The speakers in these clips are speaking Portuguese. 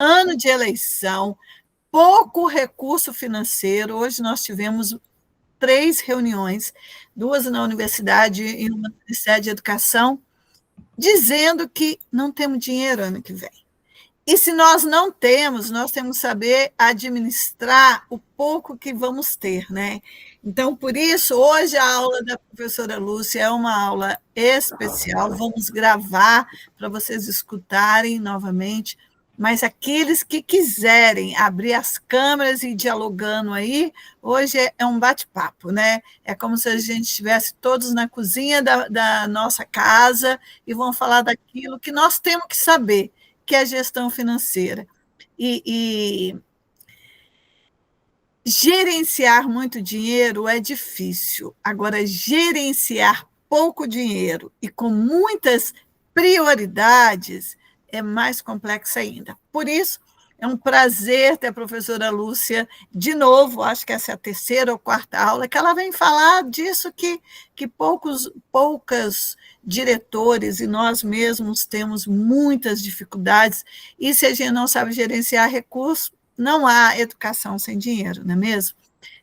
ano de eleição, pouco recurso financeiro. Hoje nós tivemos 3 reuniões, 2 na universidade e uma no Ministério de Educação, dizendo que não temos dinheiro ano que vem. E se nós não temos, nós temos que saber administrar o pouco que vamos ter, né? Então, por isso, hoje a aula da professora Lúcia é uma aula especial, vamos gravar para vocês escutarem novamente, mas aqueles que quiserem abrir as câmeras e ir dialogando aí, hoje é um bate-papo, né? É como se a gente estivesse todos na cozinha da nossa casa e vão falar daquilo que nós temos que saber, que é a gestão financeira. E gerenciar muito dinheiro é difícil. Agora, gerenciar pouco dinheiro e com muitas prioridades é mais complexo ainda. Por isso, é um prazer ter a professora Lúcia de novo, acho que essa é a 3ª ou 4ª aula, que ela vem falar disso que poucas diretores e nós mesmos temos muitas dificuldades, e se a gente não sabe gerenciar recursos, não há educação sem dinheiro, não é mesmo?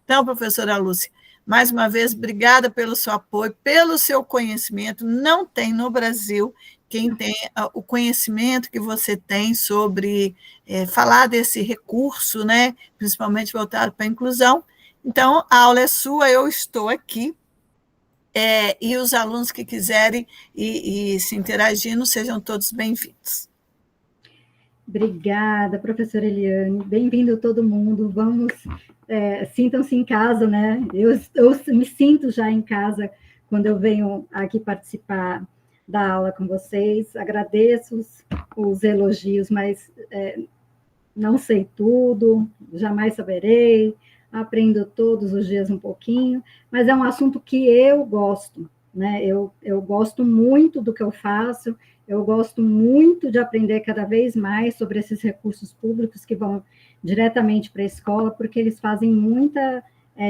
Então, professora Lúcia, mais uma vez, obrigada pelo seu apoio, pelo seu conhecimento. Não tem no Brasil quem tem o conhecimento que você tem sobre falar desse recurso, né, principalmente voltado para a inclusão. Então, a aula é sua, eu estou aqui, e os alunos que quiserem e se interagindo, sejam todos bem-vindos. Obrigada, professora Eliane. Bem-vindo todo mundo. Vamos, sintam-se em casa, né? Eu me sinto já em casa quando eu venho aqui participar da aula com vocês. Agradeço os elogios, mas não sei tudo, jamais saberei, aprendo todos os dias um pouquinho, mas é um assunto que eu gosto, né? Eu gosto muito do que eu faço, eu gosto muito de aprender cada vez mais sobre esses recursos públicos que vão diretamente para a escola, porque eles fazem muita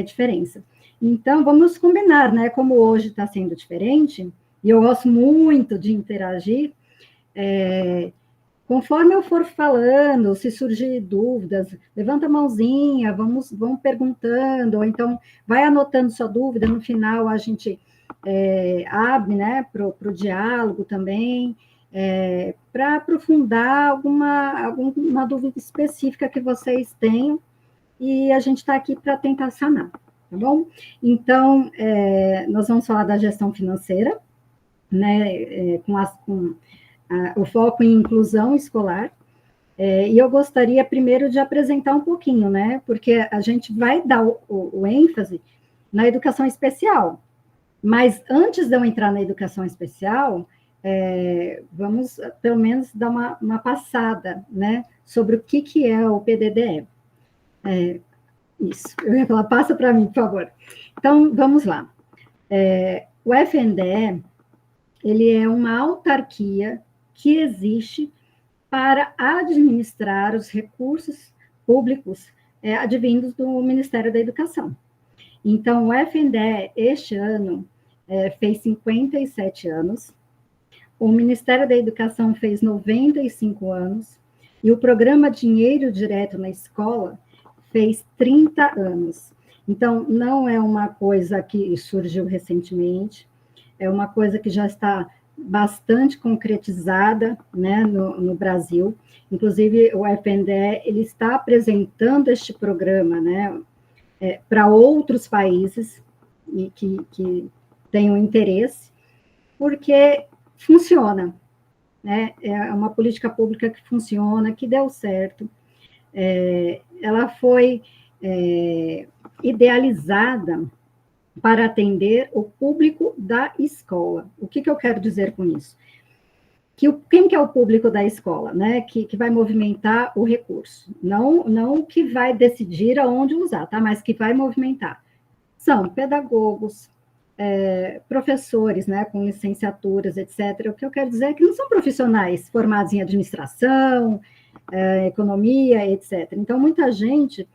diferença. Então, vamos combinar, né? Como hoje está sendo diferente, e eu gosto muito de interagir, conforme eu for falando, se surgir dúvidas, levanta a mãozinha, vamos perguntando, ou então vai anotando sua dúvida, no final a gente abre, né, para o diálogo também, para aprofundar alguma dúvida específica que vocês tenham, e a gente está aqui para tentar sanar, tá bom? Então, nós vamos falar da gestão financeira, né, com o foco em inclusão escolar, e eu gostaria primeiro de apresentar um pouquinho, né, porque a gente vai dar o ênfase na educação especial, mas antes de eu entrar na educação especial, vamos pelo menos dar uma passada, né, sobre o que é o PDDE. Isso, eu ia falar, passa para mim, por favor. Então, vamos lá. O FNDE, ele é uma autarquia que existe para administrar os recursos públicos advindos do Ministério da Educação. Então, o FNDE, este ano, fez 57 anos, o Ministério da Educação fez 95 anos, e o programa Dinheiro Direto na Escola fez 30 anos. Então, não é uma coisa que surgiu recentemente, é uma coisa que já está bastante concretizada, né, no Brasil. Inclusive, o FNDE, ele está apresentando este programa, né, para outros países e que tenham interesse, porque funciona, né? É uma política pública que funciona, que deu certo. Ela foi idealizada para atender o público da escola. O que eu quero dizer com isso? Quem que é o público da escola, né? Que vai movimentar o recurso. Não que vai decidir aonde usar, tá? Mas que vai movimentar. São pedagogos, professores, né? Com licenciaturas, etc. O que eu quero dizer é que não são profissionais formados em administração, economia, etc. Então, muita gente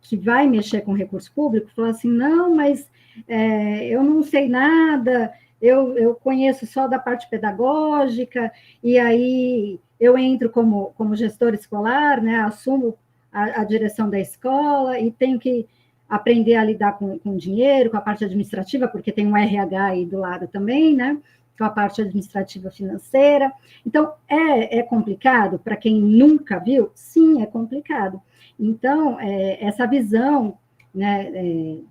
que vai mexer com recurso público fala assim, não, mas eu não sei nada, eu conheço só da parte pedagógica, e aí eu entro como gestor escolar, né, assumo a direção da escola e tenho que aprender a lidar com dinheiro, com a parte administrativa, porque tem um RH aí do lado também, né, com a parte administrativa financeira. Então, é complicado para quem nunca viu? Sim, é complicado. Então, essa visão, né,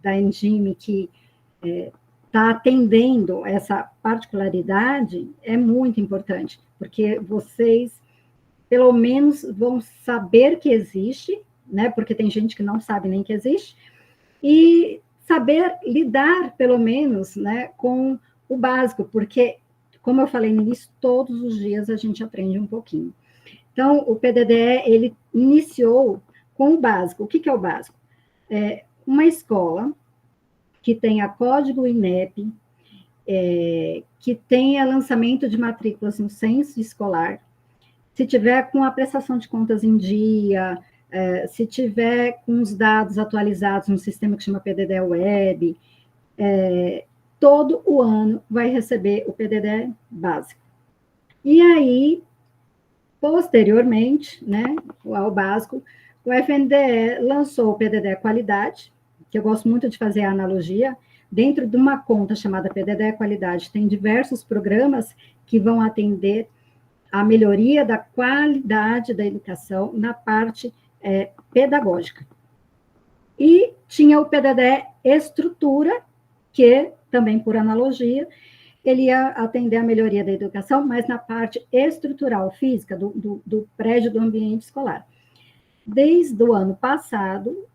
da Engime que está atendendo essa particularidade é muito importante, porque vocês, pelo menos, vão saber que existe, né, porque tem gente que não sabe nem que existe, e saber lidar, pelo menos, né, com o básico, porque, como eu falei no início, todos os dias a gente aprende um pouquinho. Então, o PDDE, ele iniciou com o básico. O que é o básico? É uma escola que tenha código INEP, que tenha lançamento de matrículas no censo escolar, se tiver com a prestação de contas em dia, se tiver com os dados atualizados no sistema que chama PDDE Web, todo o ano vai receber o PDDE básico. E aí, posteriormente, né, ao básico, o FNDE lançou o PDDE Qualidade, que eu gosto muito de fazer a analogia. Dentro de uma conta chamada PDDE Qualidade, tem diversos programas que vão atender a melhoria da qualidade da educação na parte pedagógica. E tinha o PDDE Estrutura, que, também por analogia, ele ia atender a melhoria da educação, mas na parte estrutural, física, do prédio, do ambiente escolar. Desde o ano passado,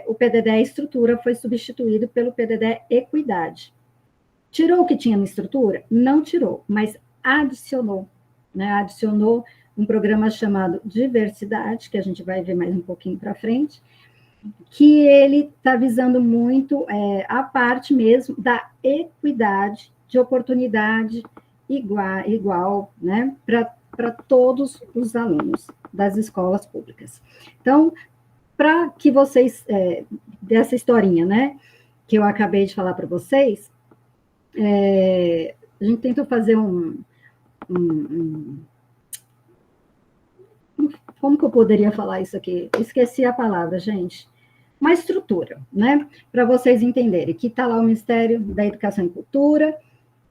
o PDDE Estrutura foi substituído pelo PDDE Equidade. Tirou o que tinha na estrutura? Não tirou, mas adicionou. Né? Adicionou um programa chamado Diversidade, que a gente vai ver mais um pouquinho para frente, que ele está visando muito a parte mesmo da equidade, de oportunidade igual, né, para todos os alunos das escolas públicas. Então, para que vocês, dessa historinha, né, que eu acabei de falar para vocês, a gente tentou fazer como que eu poderia falar isso aqui? Esqueci a palavra, gente. Uma estrutura, né? Para vocês entenderem que está lá o Ministério da Educação e Cultura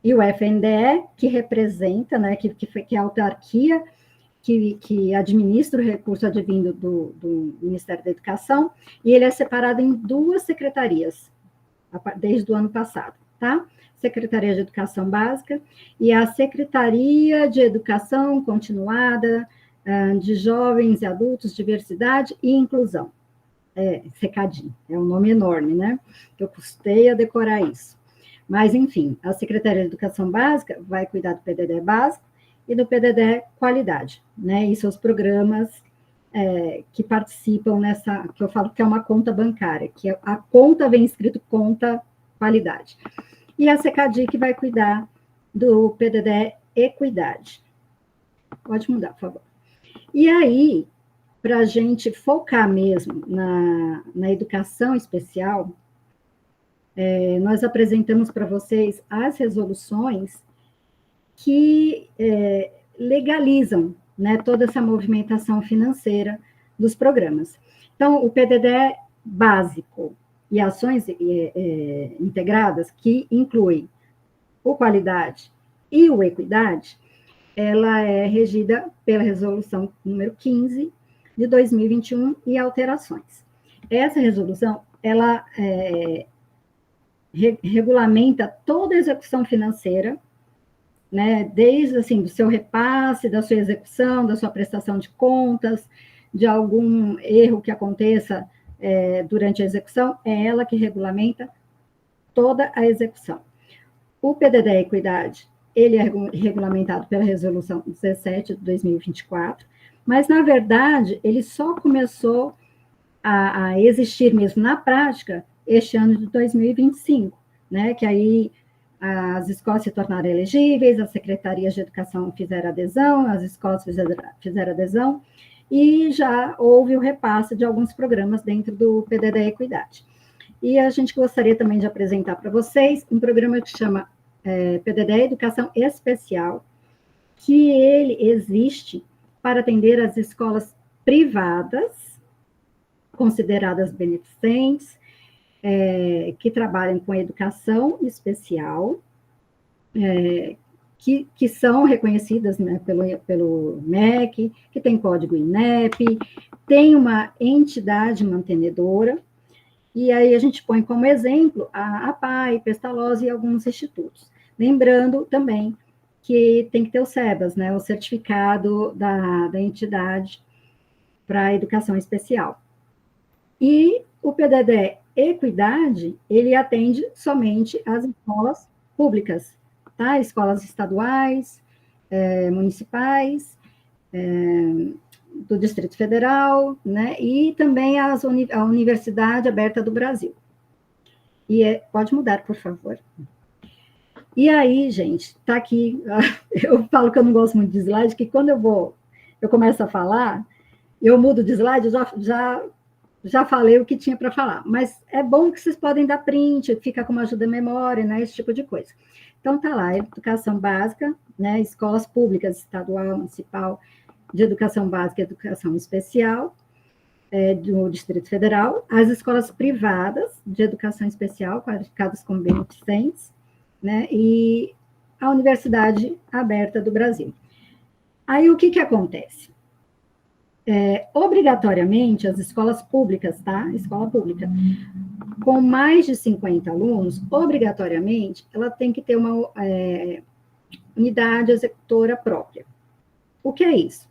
e o FNDE, que representa, né, que é a autarquia que administra o recurso advindo do Ministério da Educação, e ele é separado em duas secretarias, desde o ano passado, tá? Secretaria de Educação Básica e a Secretaria de Educação Continuada, de Jovens e Adultos, Diversidade e Inclusão. SECADIM, é um nome enorme, né? Eu custei a decorar isso. Mas, enfim, a Secretaria de Educação Básica vai cuidar do PDDE básico e do PDDE Qualidade, né? E seus programas que participam nessa, que eu falo que é uma conta bancária, que a conta vem escrito conta qualidade. E a SECADI que vai cuidar do PDDE Equidade. Pode mudar, por favor. E aí, para a gente focar mesmo na educação especial, nós apresentamos para vocês as resoluções que legalizam, né, toda essa movimentação financeira dos programas. Então, o PDDE básico e ações integradas, que incluem o Qualidade e o Equidade, ela é regida pela resolução número 15 de 2021 e alterações. Essa resolução, ela regulamenta toda a execução financeira, né, desde, assim, do seu repasse, da sua execução, da sua prestação de contas, de algum erro que aconteça durante a execução, é ela que regulamenta toda a execução. O PDDE Equidade, ele é regulamentado pela resolução 17 de 2024, mas, na verdade, ele só começou a existir mesmo na prática este ano de 2025, né, que aí as escolas se tornaram elegíveis, as secretarias de educação fizeram adesão, as escolas fizeram adesão, e já houve o repasse de alguns programas dentro do PDDE Equidade. E a gente gostaria também de apresentar para vocês um programa que chama PDD Educação Especial, que ele existe para atender as escolas privadas, consideradas beneficentes, que trabalham com educação especial, que são reconhecidas, né, pelo MEC, que tem código INEP, tem uma entidade mantenedora, e aí a gente põe como exemplo a APAE, Pestalozzi e alguns institutos. Lembrando também que tem que ter o SEBAS, né, o certificado da entidade para educação especial. E o PDD Equidade, ele atende somente as escolas públicas, tá? Escolas estaduais, municipais, do Distrito Federal, né? E também a Universidade Aberta do Brasil. Pode mudar, por favor. E aí, gente, tá aqui, eu falo que eu não gosto muito de slide, que quando eu começo a falar, eu mudo de slide, eu já falei o que tinha para falar, mas é bom que vocês podem dar print, fica como ajuda à memória, né, esse tipo de coisa. Então, tá lá, educação básica, né, escolas públicas, estadual, municipal, de educação básica e educação especial, do Distrito Federal, as escolas privadas de educação especial, qualificadas como beneficentes, né, e a Universidade Aberta do Brasil. Aí, o que acontece? Obrigatoriamente, as escolas públicas, tá? Escola pública, com mais de 50 alunos, obrigatoriamente, ela tem que ter uma unidade executora própria. O que é isso?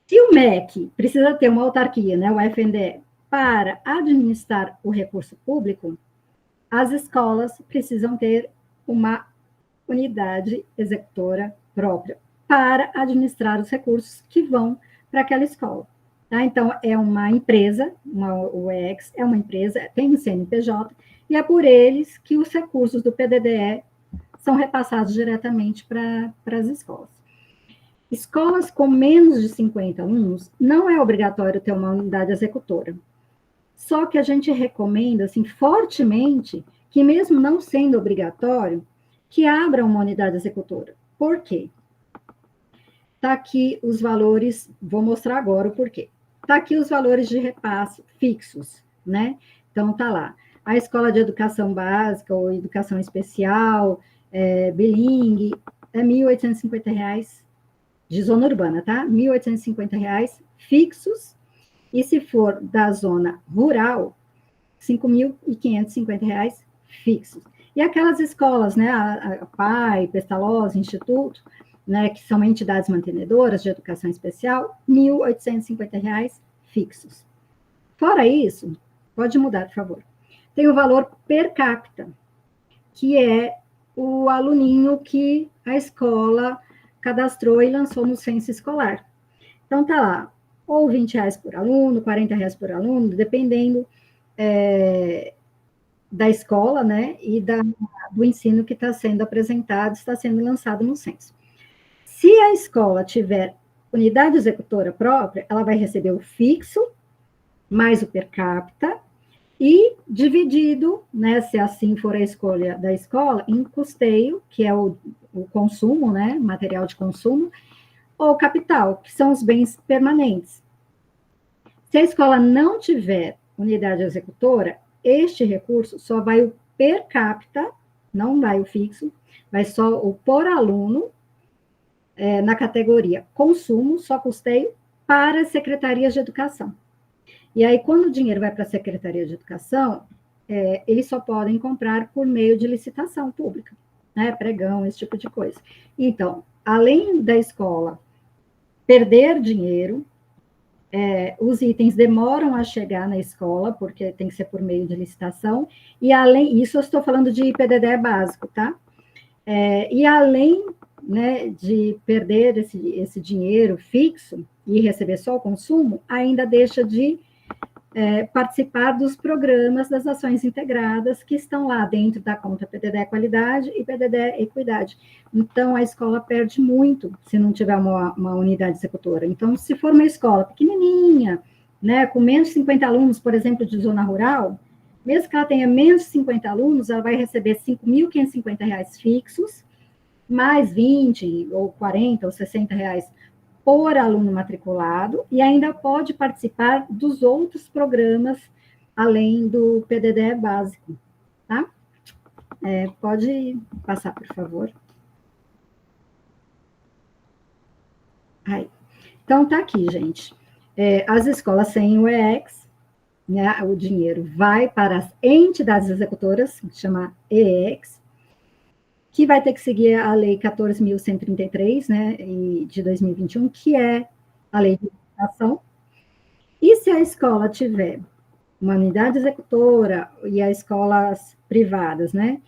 Se o MEC precisa ter uma autarquia, né, o FNDE, para administrar o recurso público, as escolas precisam ter uma unidade executora própria para administrar os recursos que vão para aquela escola. Tá? Então, é uma empresa, o EX é uma empresa, tem o CNPJ, e é por eles que os recursos do PDDE são repassados diretamente para as escolas. Escolas com menos de 50 alunos, não é obrigatório ter uma unidade executora. Só que a gente recomenda, assim, fortemente, que mesmo não sendo obrigatório, que abra uma unidade executora. Por quê? Está aqui os valores, vou mostrar agora o porquê. Está aqui os valores de repasse fixos, né? Então, está lá. A escola de educação básica ou educação especial, bilingue, é R$ 1.850 de zona urbana, tá? R$ 1.850 fixos. E se for da zona rural, R$ 5.550 fixos. E aquelas escolas, né? A PAI, Pestalozzi, Instituto, né, que são entidades mantenedoras de educação especial, R$ 1.850 fixos. Fora isso, pode mudar, por favor. Tem o valor per capita, que é o aluninho que a escola cadastrou e lançou no censo escolar. Então, tá lá, ou R$ 20 por aluno, R$ 40 por aluno, dependendo da escola, né, e do ensino que está sendo apresentado, está sendo lançado no censo. Se a escola tiver unidade executora própria, ela vai receber o fixo, mais o per capita, e dividido, né, se assim for a escolha da escola, em custeio, que é o consumo, né, material de consumo, ou capital, que são os bens permanentes. Se a escola não tiver unidade executora, este recurso só vai o per capita, não vai o fixo, vai só o por aluno, na categoria consumo, só custeio, para as secretarias de educação. E aí, quando o dinheiro vai para a Secretaria de Educação, eles só podem comprar por meio de licitação pública, né, pregão, esse tipo de coisa. Então, além da escola perder dinheiro, os itens demoram a chegar na escola, porque tem que ser por meio de licitação, e além, isso eu estou falando de PDD básico, tá? E além, né, de perder esse dinheiro fixo e receber só o consumo, ainda deixa de participar dos programas das ações integradas que estão lá dentro da conta PDD Qualidade e PDD Equidade. Então, a escola perde muito se não tiver uma unidade executora. Então, se for uma escola pequenininha, né, com menos de 50 alunos, por exemplo, de zona rural, Mesmo que ela tenha menos de 50 alunos, ela vai receber R$ 5.550 fixos, mais 20, ou 40, ou 60 reais por aluno matriculado, e ainda pode participar dos outros programas, além do PDD básico, tá? Pode passar, por favor. Aí. Então, tá aqui, gente. As escolas sem o EEX, né, o dinheiro vai para as entidades executoras, que chama EEX, que vai ter que seguir a Lei 14.133, né, de 2021, que é a Lei de Educação. E se a escola tiver uma unidade executora e as escolas privadas, né,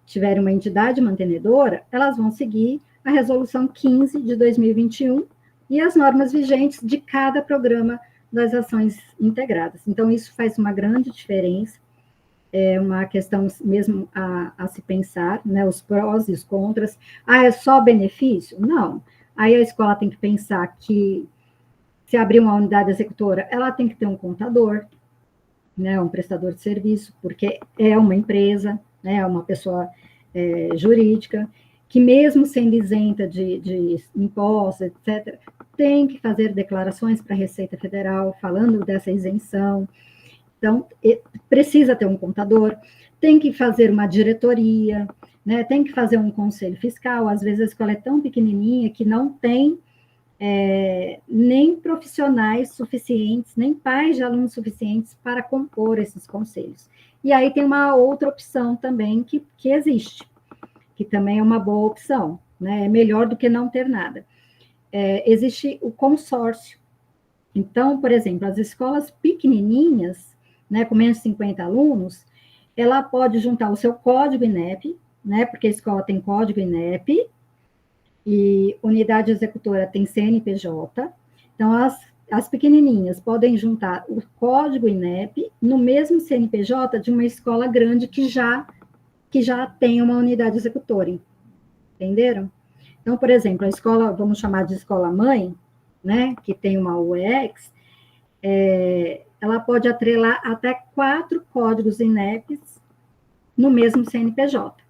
tiverem uma entidade mantenedora, elas vão seguir a Resolução 15 de 2021 e as normas vigentes de cada programa das ações integradas. Então, isso faz uma grande diferença, é uma questão mesmo a se pensar, né, os prós e os contras. É só benefício? Não. Aí a escola tem que pensar que, se abrir uma unidade executora, ela tem que ter um contador, né, um prestador de serviço, porque é uma empresa, né, é uma pessoa jurídica, que mesmo sendo isenta de impostos, etc., tem que fazer declarações para a Receita Federal falando dessa isenção. Então, precisa ter um contador, tem que fazer uma diretoria, né, tem que fazer um conselho fiscal. Às vezes a escola é tão pequenininha que não tem nem profissionais suficientes, nem pais de alunos suficientes para compor esses conselhos. E aí tem uma outra opção também que existe, que também é uma boa opção, né? É melhor do que não ter nada. Existe o consórcio. Então, por exemplo, as escolas pequenininhas, né, com menos de 50 alunos, ela pode juntar o seu código INEP, né, porque a escola tem código INEP, e unidade executora tem CNPJ. Então, as pequenininhas podem juntar o código INEP no mesmo CNPJ de uma escola grande que já tem uma unidade executora. Entenderam? Então, por exemplo, a escola, vamos chamar de escola mãe, né, que tem uma UEX, ela pode atrelar até 4 códigos INEPs no mesmo CNPJ.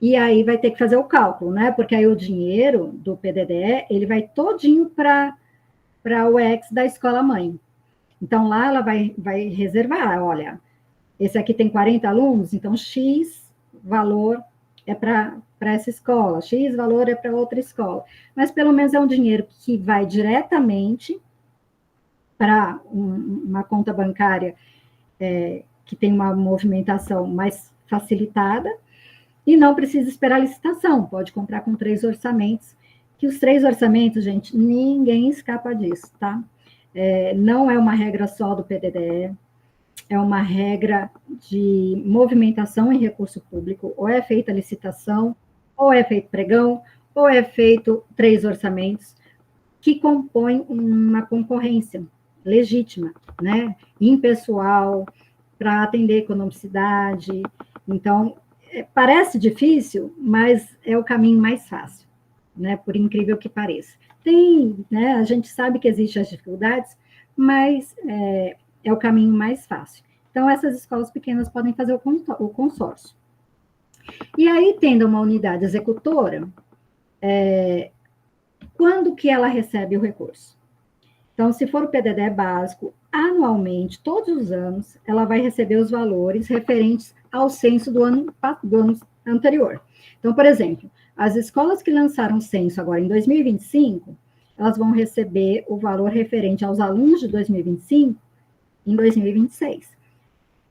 E aí vai ter que fazer o cálculo, né? Porque aí o dinheiro do PDD, ele vai todinho para o UEX da escola mãe. Então, lá ela vai reservar, olha, esse aqui tem 40 alunos, então X valor é para essa escola, X valor é para outra escola. Mas, pelo menos, é um dinheiro que vai diretamente para uma conta bancária que tem uma movimentação mais facilitada, e não precisa esperar licitação, pode comprar com 3 orçamentos, que os 3 orçamentos, gente, ninguém escapa disso, tá? Não é uma regra só do PDDE, é uma regra de movimentação em recurso público, ou é feita licitação, ou é feito pregão, ou é feito 3 orçamentos, que compõem uma concorrência legítima, né? Impessoal, para atender economicidade. Então, parece difícil, mas é o caminho mais fácil, né? Por incrível que pareça. Né? A gente sabe que existem as dificuldades, mas é o caminho mais fácil. Então, essas escolas pequenas podem fazer o consórcio. E aí, tendo uma unidade executora, quando que ela recebe o recurso? Então, se for o PDD básico, anualmente, todos os anos, ela vai receber os valores referentes ao censo do ano anterior. Então, por exemplo, as escolas que lançaram o censo agora em 2025, elas vão receber o valor referente aos alunos de 2025 em 2026.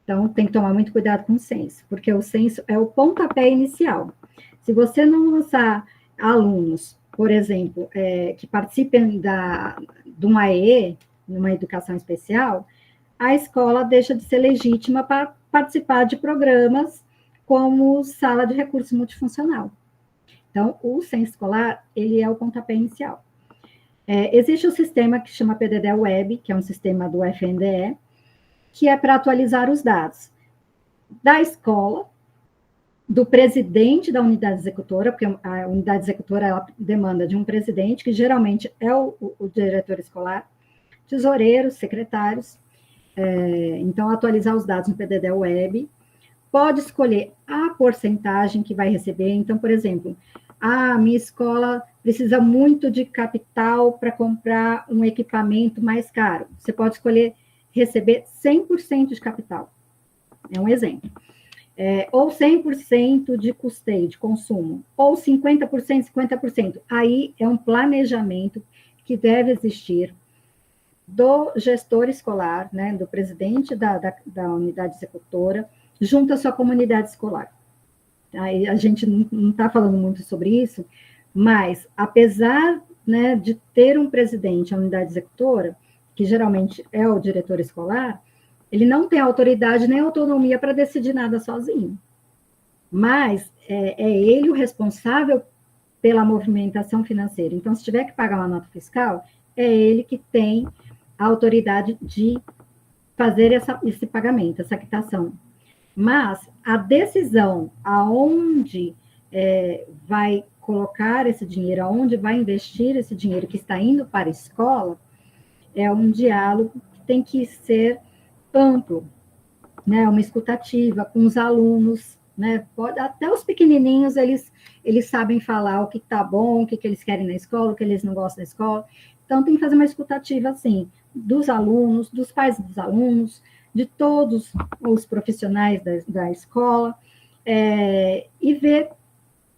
Então, tem que tomar muito cuidado com o censo, porque o censo é o pontapé inicial. Se você não lançar alunos, por exemplo, que participem de uma AE, numa educação especial, a escola deixa de ser legítima para participar de programas como sala de recurso multifuncional. Então, o censo escolar, ele é o pontapé inicial. Existe um sistema que chama PDD Web, que é um sistema do FNDE, que é para atualizar os dados da escola, do presidente da unidade executora, porque a unidade executora ela demanda de um presidente, que geralmente é o diretor escolar, tesoureiros, secretários, Então, atualizar os dados no PDD Web, pode escolher a porcentagem que vai receber. Então, por exemplo, a minha escola precisa muito de capital para comprar um equipamento mais caro. Você pode escolher receber 100% de capital. É um exemplo. Ou 100% de custeio, de consumo. Ou 50%, 50%. Aí é um planejamento que deve existir do gestor escolar, né, do presidente da unidade executora, junto à sua comunidade escolar. Aí a gente não está falando muito sobre isso, mas apesar, né, de ter um presidente, a unidade executora, que geralmente é o diretor escolar, ele não tem autoridade nem autonomia para decidir nada sozinho. Mas é ele o responsável pela movimentação financeira. Então, se tiver que pagar uma nota fiscal, é ele que tem a autoridade de fazer esse pagamento, essa quitação. Mas a decisão aonde vai colocar esse dinheiro, aonde vai investir esse dinheiro que está indo para a escola, é um diálogo que tem que ser amplo, né? Uma escutativa com os alunos, né? Até os pequenininhos, eles sabem falar o que está bom, o que eles querem na escola, o que eles não gostam da escola. Então, tem que fazer uma escutativa, assim, dos alunos, dos pais dos alunos, de todos os profissionais da escola, e ver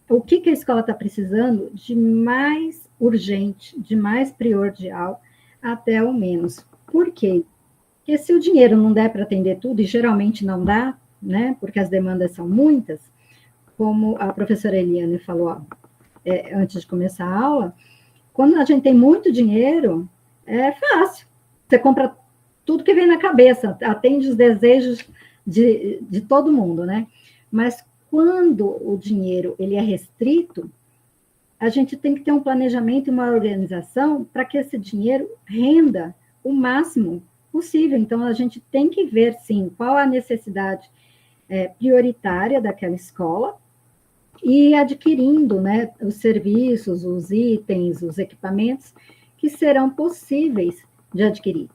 o que a escola está precisando de mais urgente, de mais primordial, até o menos. Por quê? Porque se o dinheiro não der para atender tudo, e geralmente não dá, né, porque as demandas são muitas, como a professora Eliane falou antes de começar a aula, quando a gente tem muito dinheiro, é fácil. Você compra tudo que vem na cabeça, atende os desejos de todo mundo, né? Mas quando o dinheiro ele é restrito, a gente tem que ter um planejamento e uma organização para que esse dinheiro renda o máximo possível. Então, a gente tem que ver, sim, qual a necessidade prioritária daquela escola e adquirindo, né, os serviços, os itens, os equipamentos que serão possíveis de adquirir.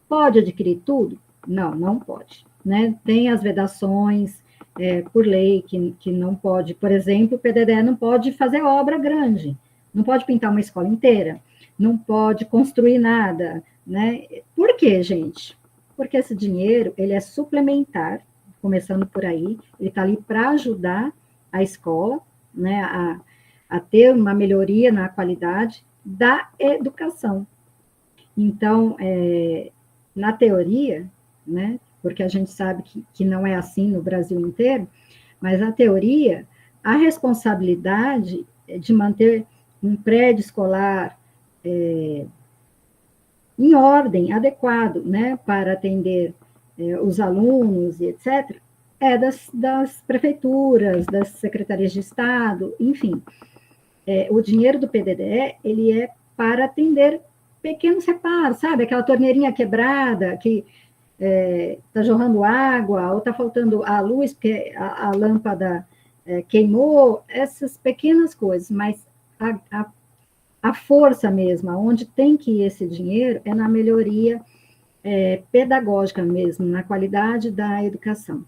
Pode adquirir tudo? Não, não pode. Né? Tem as vedações por lei que não pode. Por exemplo, o PDD não pode fazer obra grande, não pode pintar uma escola inteira, não pode construir nada. Né? Por quê, gente? Porque esse dinheiro ele é suplementar, começando por aí, ele está ali para ajudar a escola, né, a ter uma melhoria na qualidade da educação. Então, na teoria, né, porque a gente sabe que não é assim no Brasil inteiro, mas na teoria, a responsabilidade de manter um prédio escolar em ordem, adequado, né, para atender os alunos e etc., é das prefeituras, das secretarias de Estado, enfim. O dinheiro do PDD, ele é para atender pequenos reparos, sabe? Aquela torneirinha quebrada que está jorrando água, ou está faltando a luz porque a lâmpada queimou, essas pequenas coisas, mas a força mesmo, onde tem que ir esse dinheiro, é na melhoria pedagógica mesmo, na qualidade da educação.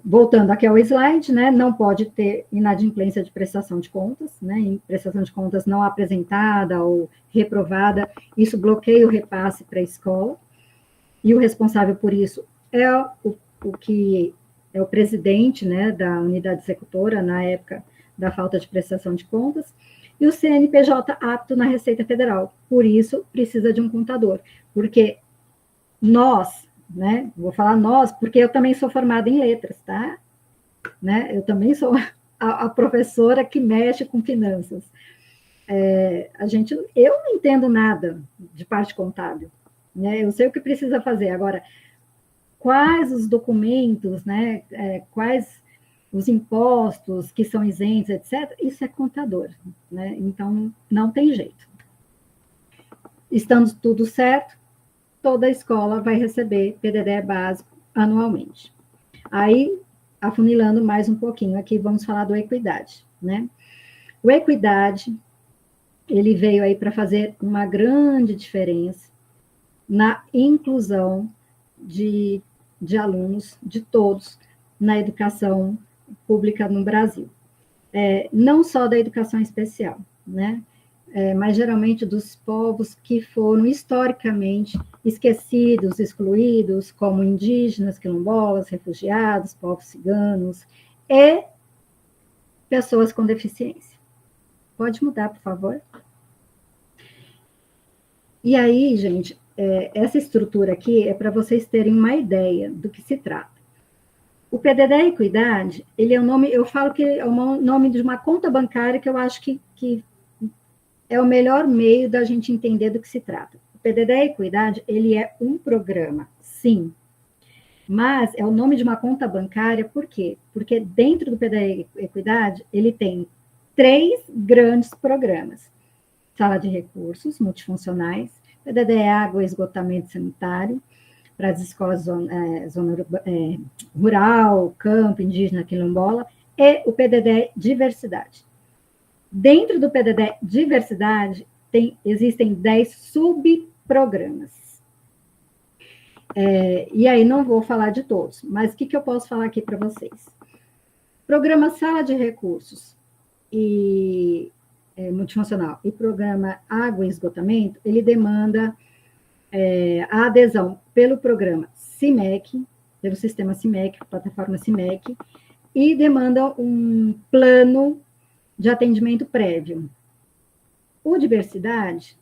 Voltando aqui ao slide, né, não pode ter inadimplência de prestação de contas, né, prestação de contas não apresentada ou reprovada, isso bloqueia o repasse para a escola, e o responsável por isso é o que é o presidente, né, da unidade executora, na época da falta de prestação de contas, e o CNPJ apto na Receita Federal, por isso precisa de um contador, porque nós, né, vou falar nós, porque eu também sou formada em letras, tá? Né? Eu também sou a professora que mexe com finanças. Eu não entendo nada de parte contábil, né? Eu sei o que precisa fazer. Agora, quais os documentos, né? Quais os impostos que são isentos, etc., isso é contador, né? Então, não tem jeito. Estando tudo certo, toda a escola vai receber PDD básico anualmente. Aí, afunilando mais um pouquinho, aqui vamos falar do Equidade, né? O Equidade, ele veio aí para fazer uma grande diferença, na inclusão de alunos, de todos, na educação pública no Brasil. Não só da educação especial, né? Mas geralmente dos povos que foram historicamente esquecidos, excluídos, como indígenas, quilombolas, refugiados, povos ciganos e pessoas com deficiência. Pode mudar, por favor? E aí, gente, essa estrutura aqui é para vocês terem uma ideia do que se trata. O PDD Equidade, ele é o nome, eu falo que é o nome de uma conta bancária que eu acho que é o melhor meio da gente entender do que se trata. O PDD Equidade, ele é um programa, sim, mas é o nome de uma conta bancária, por quê? Porque dentro do PDD Equidade, ele tem 3 grandes programas. Sala de recursos multifuncionais, PDD Água e Esgotamento Sanitário, para as escolas zona rural, campo, indígena, quilombola, e o PDD Diversidade. Dentro do PDD Diversidade, existem 10 subprogramas. E aí não vou falar de todos, mas o que eu posso falar aqui para vocês? Programa Sala de Recursos e multifuncional e programa Água e Esgotamento, ele demanda a adesão pelo programa CIMEC, pelo sistema CIMEC, plataforma CIMEC, e demanda um plano de atendimento prévio. O Diversidade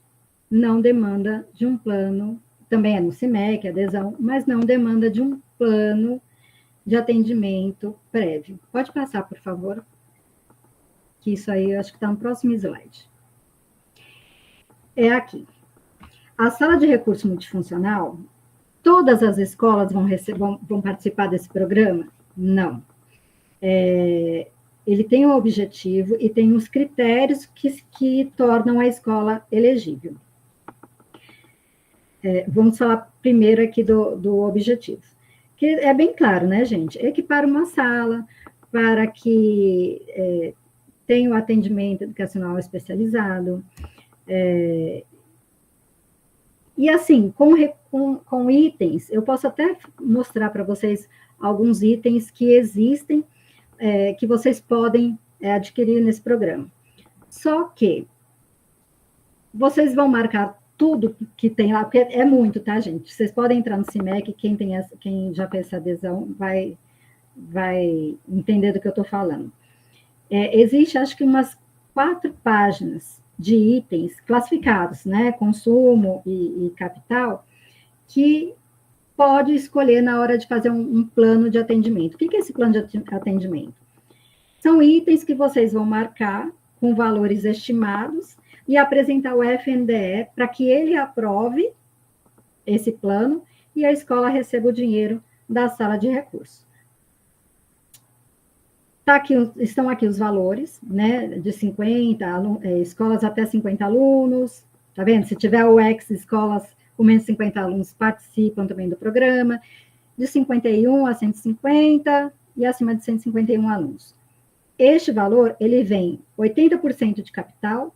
não demanda de um plano, também é no CIMEC, adesão, mas não demanda de um plano de atendimento prévio. Pode passar, por favor? Que isso aí, eu acho que está no próximo slide. É aqui. A sala de recurso multifuncional, todas as escolas vão participar desse programa? Não. Ele tem um objetivo e tem os critérios que tornam a escola elegível. Vamos falar primeiro aqui do objetivo. Que é bem claro, né, gente? Equipar uma sala para que tenha o atendimento educacional especializado, e assim, com itens, eu posso até mostrar para vocês alguns itens que existem, que vocês podem adquirir nesse programa. Só que vocês vão marcar tudo que tem lá, porque é muito, tá, gente? Vocês podem entrar no CIMEC, quem já fez essa adesão vai entender do que eu estou falando. Existe, acho que umas 4 páginas de itens classificados, né, consumo e capital, que pode escolher na hora de fazer um plano de atendimento. O que é esse plano de atendimento? São itens que vocês vão marcar com valores estimados e apresentar o FNDE para que ele aprove esse plano e a escola receba o dinheiro da sala de recursos. Estão aqui os valores, né, de 50, escolas até 50 alunos, tá vendo? Se tiver o X, escolas com menos de 50 alunos participam também do programa, de 51 a 150 e acima de 151 alunos. Este valor, ele vem 80% de capital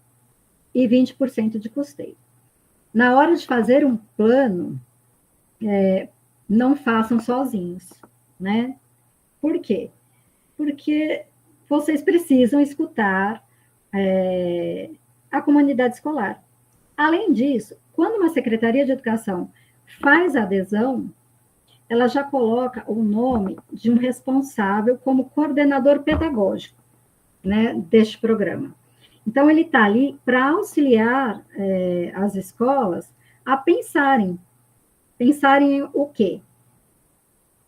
e 20% de custeio. Na hora de fazer um plano, não façam sozinhos, né? Por quê? Porque vocês precisam escutar a comunidade escolar. Além disso, quando uma secretaria de educação faz a adesão, ela já coloca o nome de um responsável como coordenador pedagógico, né, deste programa. Então, ele está ali para auxiliar as escolas a pensarem o quê?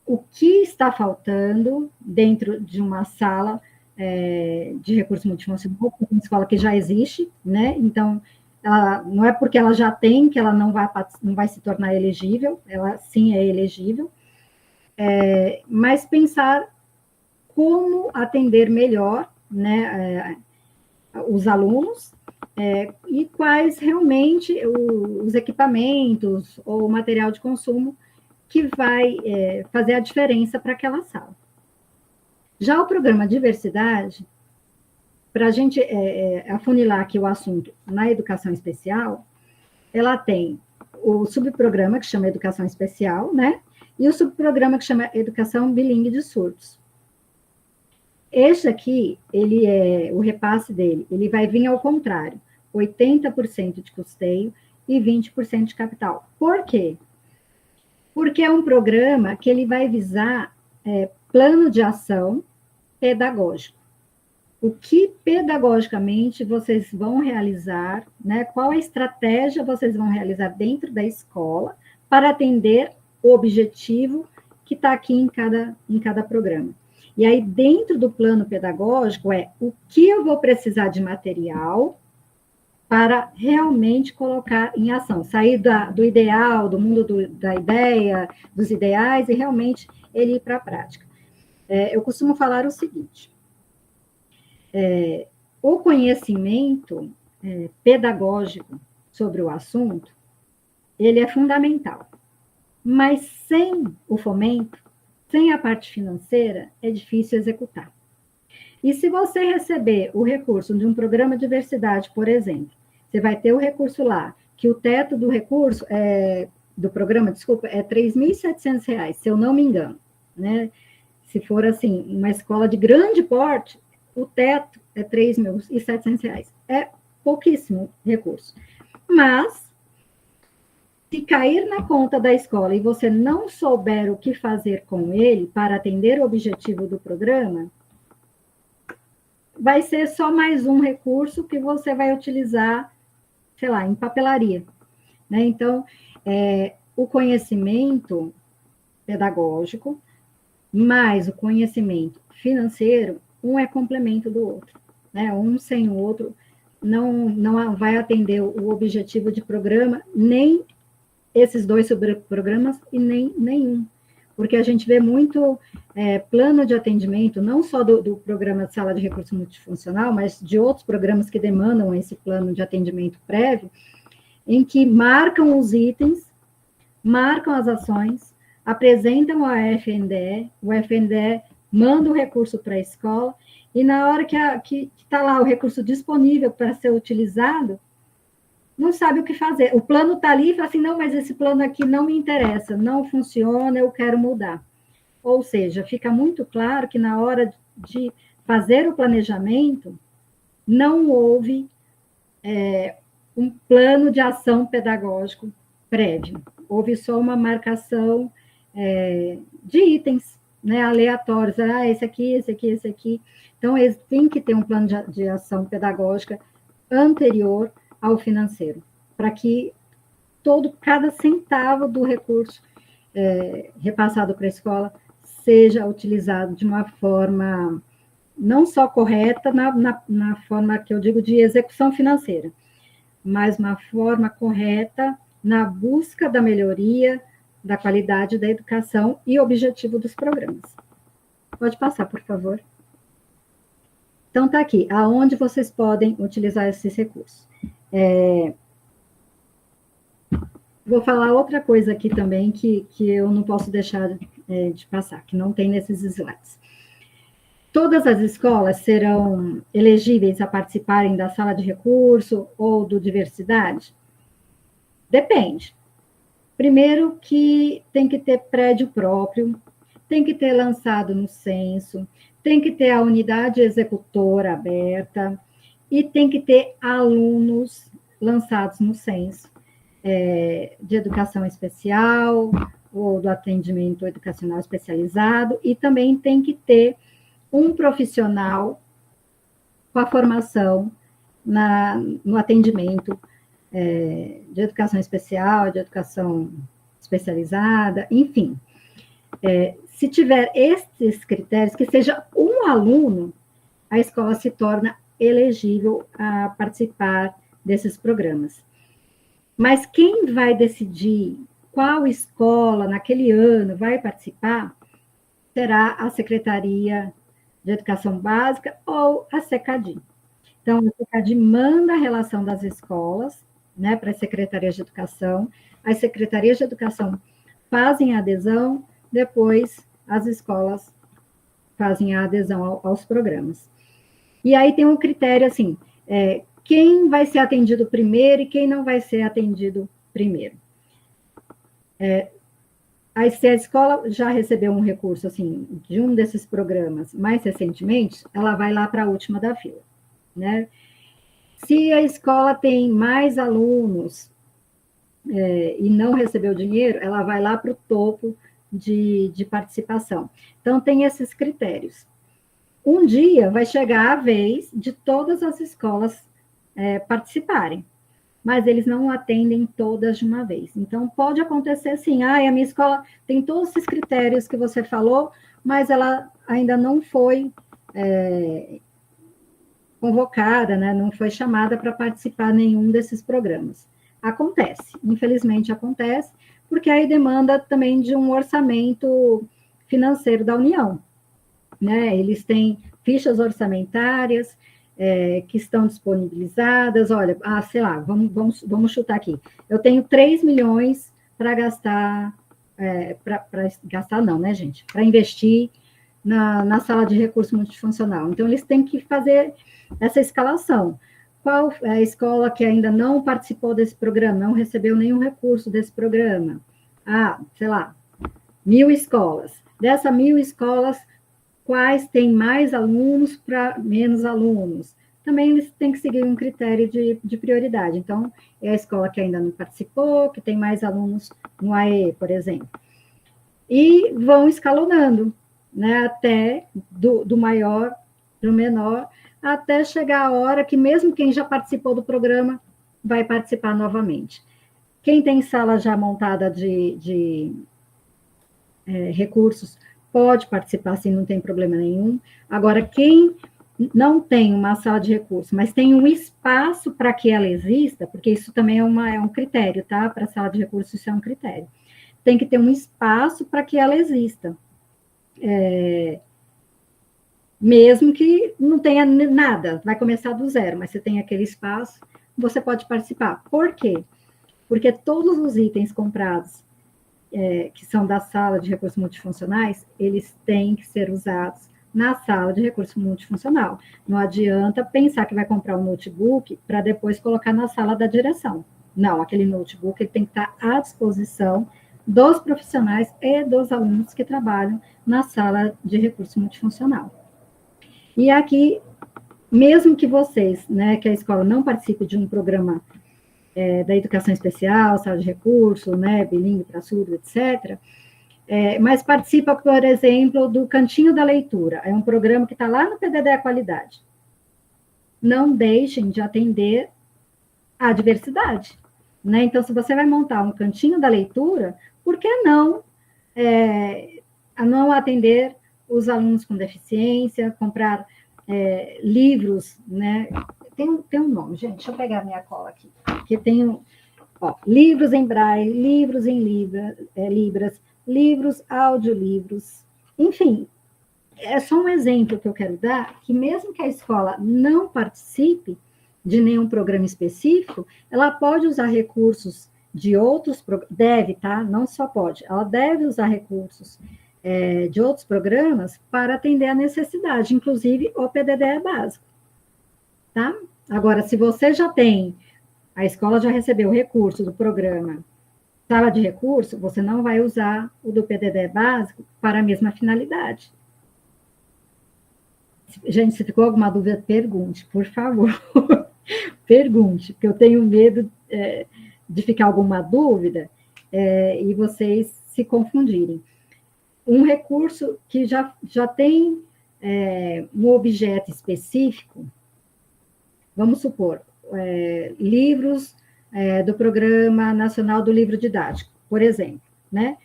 O que está faltando dentro de uma sala de recurso multifuncional, uma escola que já existe, né? Então, não é porque ela já tem que ela não vai se tornar elegível, ela sim é elegível, mas pensar como atender melhor, né, os alunos e quais realmente os equipamentos ou o material de consumo que vai fazer a diferença para aquela sala. Já o programa Diversidade, para a gente afunilar aqui o assunto na educação especial, ela tem o subprograma que chama Educação Especial, né? E o subprograma que chama Educação Bilíngue de Surdos. Este aqui, o repasse dele, ele vai vir ao contrário, 80% de custeio e 20% de capital. Por quê? Porque é um programa que ele vai visar plano de ação pedagógico. O que pedagogicamente vocês vão realizar, né? Qual a estratégia vocês vão realizar dentro da escola para atender o objetivo que está aqui em cada programa. E aí, dentro do plano pedagógico, o que eu vou precisar de material para realmente colocar em ação, sair do ideal, do mundo da ideia, dos ideais, e realmente ele ir para a prática. Eu costumo falar o seguinte, o conhecimento pedagógico sobre o assunto, ele é fundamental, mas sem o fomento, sem a parte financeira, é difícil executar. E se você receber o recurso de um programa de diversidade, por exemplo, você vai ter o recurso lá, que o teto do recurso, do programa, desculpa, é R$ 3.700, se eu não me engano, né? Se for, assim, uma escola de grande porte, o teto é R$ 3.700. É pouquíssimo recurso. Mas, se cair na conta da escola e você não souber o que fazer com ele para atender o objetivo do programa, vai ser só mais um recurso que você vai utilizar, sei lá, em papelaria. Né? Então, o conhecimento pedagógico, mais o conhecimento financeiro, um é complemento do outro. Né? Um sem o outro não vai atender o objetivo de programa, nem esses dois programas e nem nenhum. Porque a gente vê muito plano de atendimento, não só do programa de sala de recurso multifuncional, mas de outros programas que demandam esse plano de atendimento prévio, em que marcam os itens, marcam as ações, apresentam ao FNDE, o FNDE manda o recurso para a escola, e na hora que está lá o recurso disponível para ser utilizado, não sabe o que fazer. O plano está ali e fala assim, não, mas esse plano aqui não me interessa, não funciona, eu quero mudar. Ou seja, fica muito claro que na hora de fazer o planejamento, não houve um plano de ação pedagógico prévio. Houve só uma marcação de itens, né, aleatórios. Esse aqui, esse aqui, esse aqui. Então, eles têm que ter um plano de ação pedagógica anterior ao financeiro, para que cada centavo do recurso repassado para a escola seja utilizado de uma forma não só correta, na forma que eu digo de execução financeira, mas uma forma correta na busca da melhoria da qualidade da educação e objetivo dos programas. Pode passar, por favor. Então, está aqui, aonde vocês podem utilizar esses recursos. Vou falar outra coisa aqui também que eu não posso deixar de passar, que não tem nesses slides. Todas as escolas serão elegíveis a participarem da sala de recurso ou do diversidade? Depende. Primeiro que tem que ter prédio próprio, tem que ter lançado no censo, tem que ter a unidade executora aberta e tem que ter alunos lançados no censo de educação especial ou do atendimento educacional especializado, e também tem que ter um profissional com a formação no atendimento de educação especial, de educação especializada, enfim. Se tiver esses critérios, que seja um aluno, a escola se torna elegível a participar desses programas. Mas quem vai decidir qual escola naquele ano vai participar será a Secretaria de Educação Básica ou a SECADI. Então, a SECADI manda a relação das escolas, né, para as secretarias de educação, as secretarias de educação fazem a adesão, depois as escolas fazem a adesão aos programas. E aí tem um critério assim, quem vai ser atendido primeiro e quem não vai ser atendido primeiro. Aí, se a escola já recebeu um recurso, assim, de um desses programas mais recentemente, ela vai lá para a última da fila, né? Se a escola tem mais alunos e não recebeu dinheiro, ela vai lá para o topo de participação. Então, tem esses critérios. Um dia vai chegar a vez de todas as escolas participarem, mas eles não atendem todas de uma vez. Então, pode acontecer assim, a minha escola tem todos esses critérios que você falou, mas ela ainda não foi convocada, né, não foi chamada para participar nenhum desses programas. Acontece, infelizmente acontece, porque aí demanda também de um orçamento financeiro da União, né? Eles têm fichas orçamentárias que estão disponibilizadas. Olha, sei lá, vamos chutar aqui. Eu tenho 3 milhões para gastar, para gastar não, né, gente? Para investir na sala de recurso multifuncional. Então, eles têm que fazer essa escalação. Qual é a escola que ainda não participou desse programa, não recebeu nenhum recurso desse programa? Sei lá, 1.000 escolas. Dessas 1.000 escolas, quais têm mais alunos para menos alunos? Também eles têm que seguir um critério de prioridade. Então, é a escola que ainda não participou, que tem mais alunos no AE, por exemplo. E vão escalonando, né, até do maior para o menor, até chegar a hora que mesmo quem já participou do programa vai participar novamente. Quem tem sala já montada de recursos pode participar, sim, não tem problema nenhum. Agora, quem não tem uma sala de recursos, mas tem um espaço para que ela exista, porque isso também é um critério, tá? Para a sala de recursos, isso é um critério. Tem que ter um espaço para que ela exista. Mesmo que não tenha nada, vai começar do zero, mas você tem aquele espaço, você pode participar. Por quê? Porque todos os itens comprados, que são da sala de recursos multifuncionais, eles têm que ser usados na sala de recurso multifuncional. Não adianta pensar que vai comprar um notebook para depois colocar na sala da direção. Não, aquele notebook ele tem que estar à disposição dos profissionais e dos alunos que trabalham na sala de recurso multifuncional. E aqui, mesmo que vocês, né, que a escola não participe de um programa da educação especial, sala de recurso, né, bilíngue para surdo, etc., mas participa, por exemplo, do Cantinho da Leitura. É um programa que está lá no PDD Qualidade. Não deixem de atender a diversidade, né? Então, se você vai montar um Cantinho da Leitura, por que não atender os alunos com deficiência, comprar livros, né? Tem um nome, gente, deixa eu pegar minha cola aqui, que tem livros em braille, livros em libras, livros, audiolivros, enfim, é só um exemplo que eu quero dar, que mesmo que a escola não participe de nenhum programa específico, ela pode usar recursos de outros, deve, tá? Não só pode, ela deve usar recursos de outros programas para atender a necessidade, inclusive o PDD é básico, tá? Agora, se você já tem, a escola já recebeu recurso do programa sala de recurso, você não vai usar o do PDD básico para a mesma finalidade. Gente, se ficou alguma dúvida, pergunte, por favor. Pergunte, porque eu tenho medo de ficar alguma dúvida e vocês se confundirem. Um recurso que já tem um objeto específico, vamos supor, livros do Programa Nacional do Livro Didático, por exemplo, né?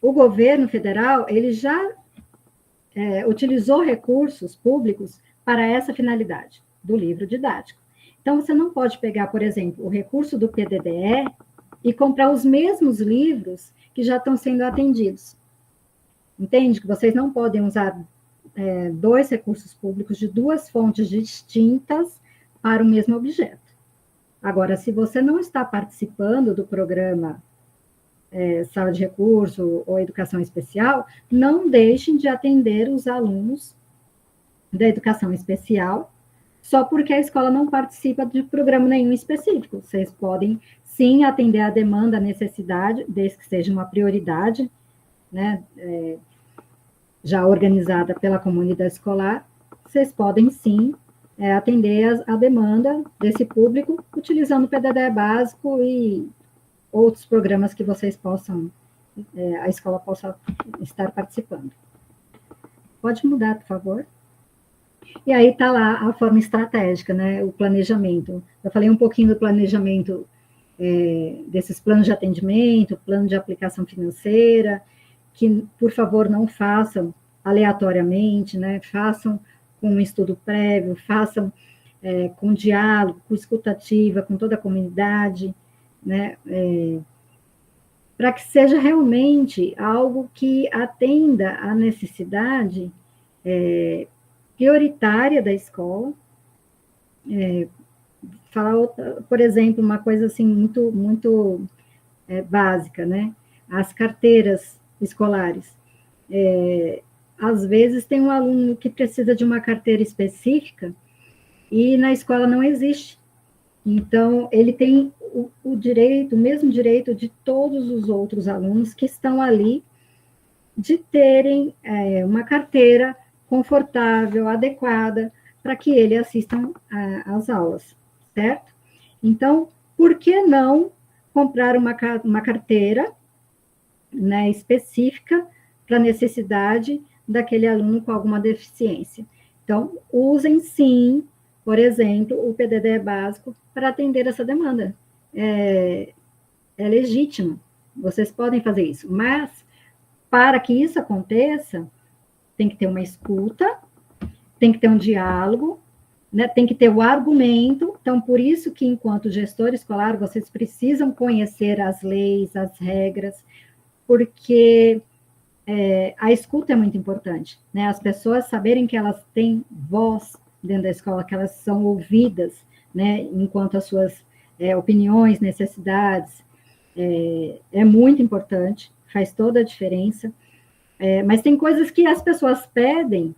O governo federal, ele já utilizou recursos públicos para essa finalidade, do livro didático. Então, você não pode pegar, por exemplo, o recurso do PDDE e comprar os mesmos livros que já estão sendo atendidos. Entende? Que vocês não podem usar dois recursos públicos de duas fontes distintas para o mesmo objeto. Agora, se você não está participando do programa Sala de Recurso ou Educação Especial, não deixem de atender os alunos da Educação Especial só porque a escola não participa de programa nenhum específico. Vocês podem, sim, atender a demanda, a necessidade, desde que seja uma prioridade, né, já organizada pela comunidade escolar, vocês podem, sim, atender a demanda desse público, utilizando o PDD básico e outros programas que vocês possam, a escola possa estar participando. Pode mudar, por favor. E aí está lá a forma estratégica, né, o planejamento. Eu falei um pouquinho do planejamento desses planos de atendimento, plano de aplicação financeira, que, por favor, não façam aleatoriamente, né, façam com um estudo prévio, façam com diálogo, com escutativa, com toda a comunidade, né, para que seja realmente algo que atenda à necessidade prioritária da escola. Falar, por exemplo, uma coisa assim muito básica, né? As carteiras escolares. Às vezes tem um aluno que precisa de uma carteira específica e na escola não existe. Então, ele tem o direito, o mesmo direito de todos os outros alunos que estão ali, de terem uma carteira confortável, adequada, para que ele assistam às aulas, certo? Então, por que não comprar uma carteira, né, específica para a necessidade daquele aluno com alguma deficiência? Então, usem, sim, por exemplo, o PDD básico para atender essa demanda. É legítimo, vocês podem fazer isso, mas para que isso aconteça, tem que ter uma escuta, tem que ter um diálogo, né, tem que ter o argumento. Então, por isso que, enquanto gestor escolar, vocês precisam conhecer as leis, as regras, porque a escuta é muito importante, né? As pessoas saberem que elas têm voz dentro da escola, que elas são ouvidas, né, enquanto as suas opiniões, necessidades, é muito importante, faz toda a diferença. Mas tem coisas que as pessoas pedem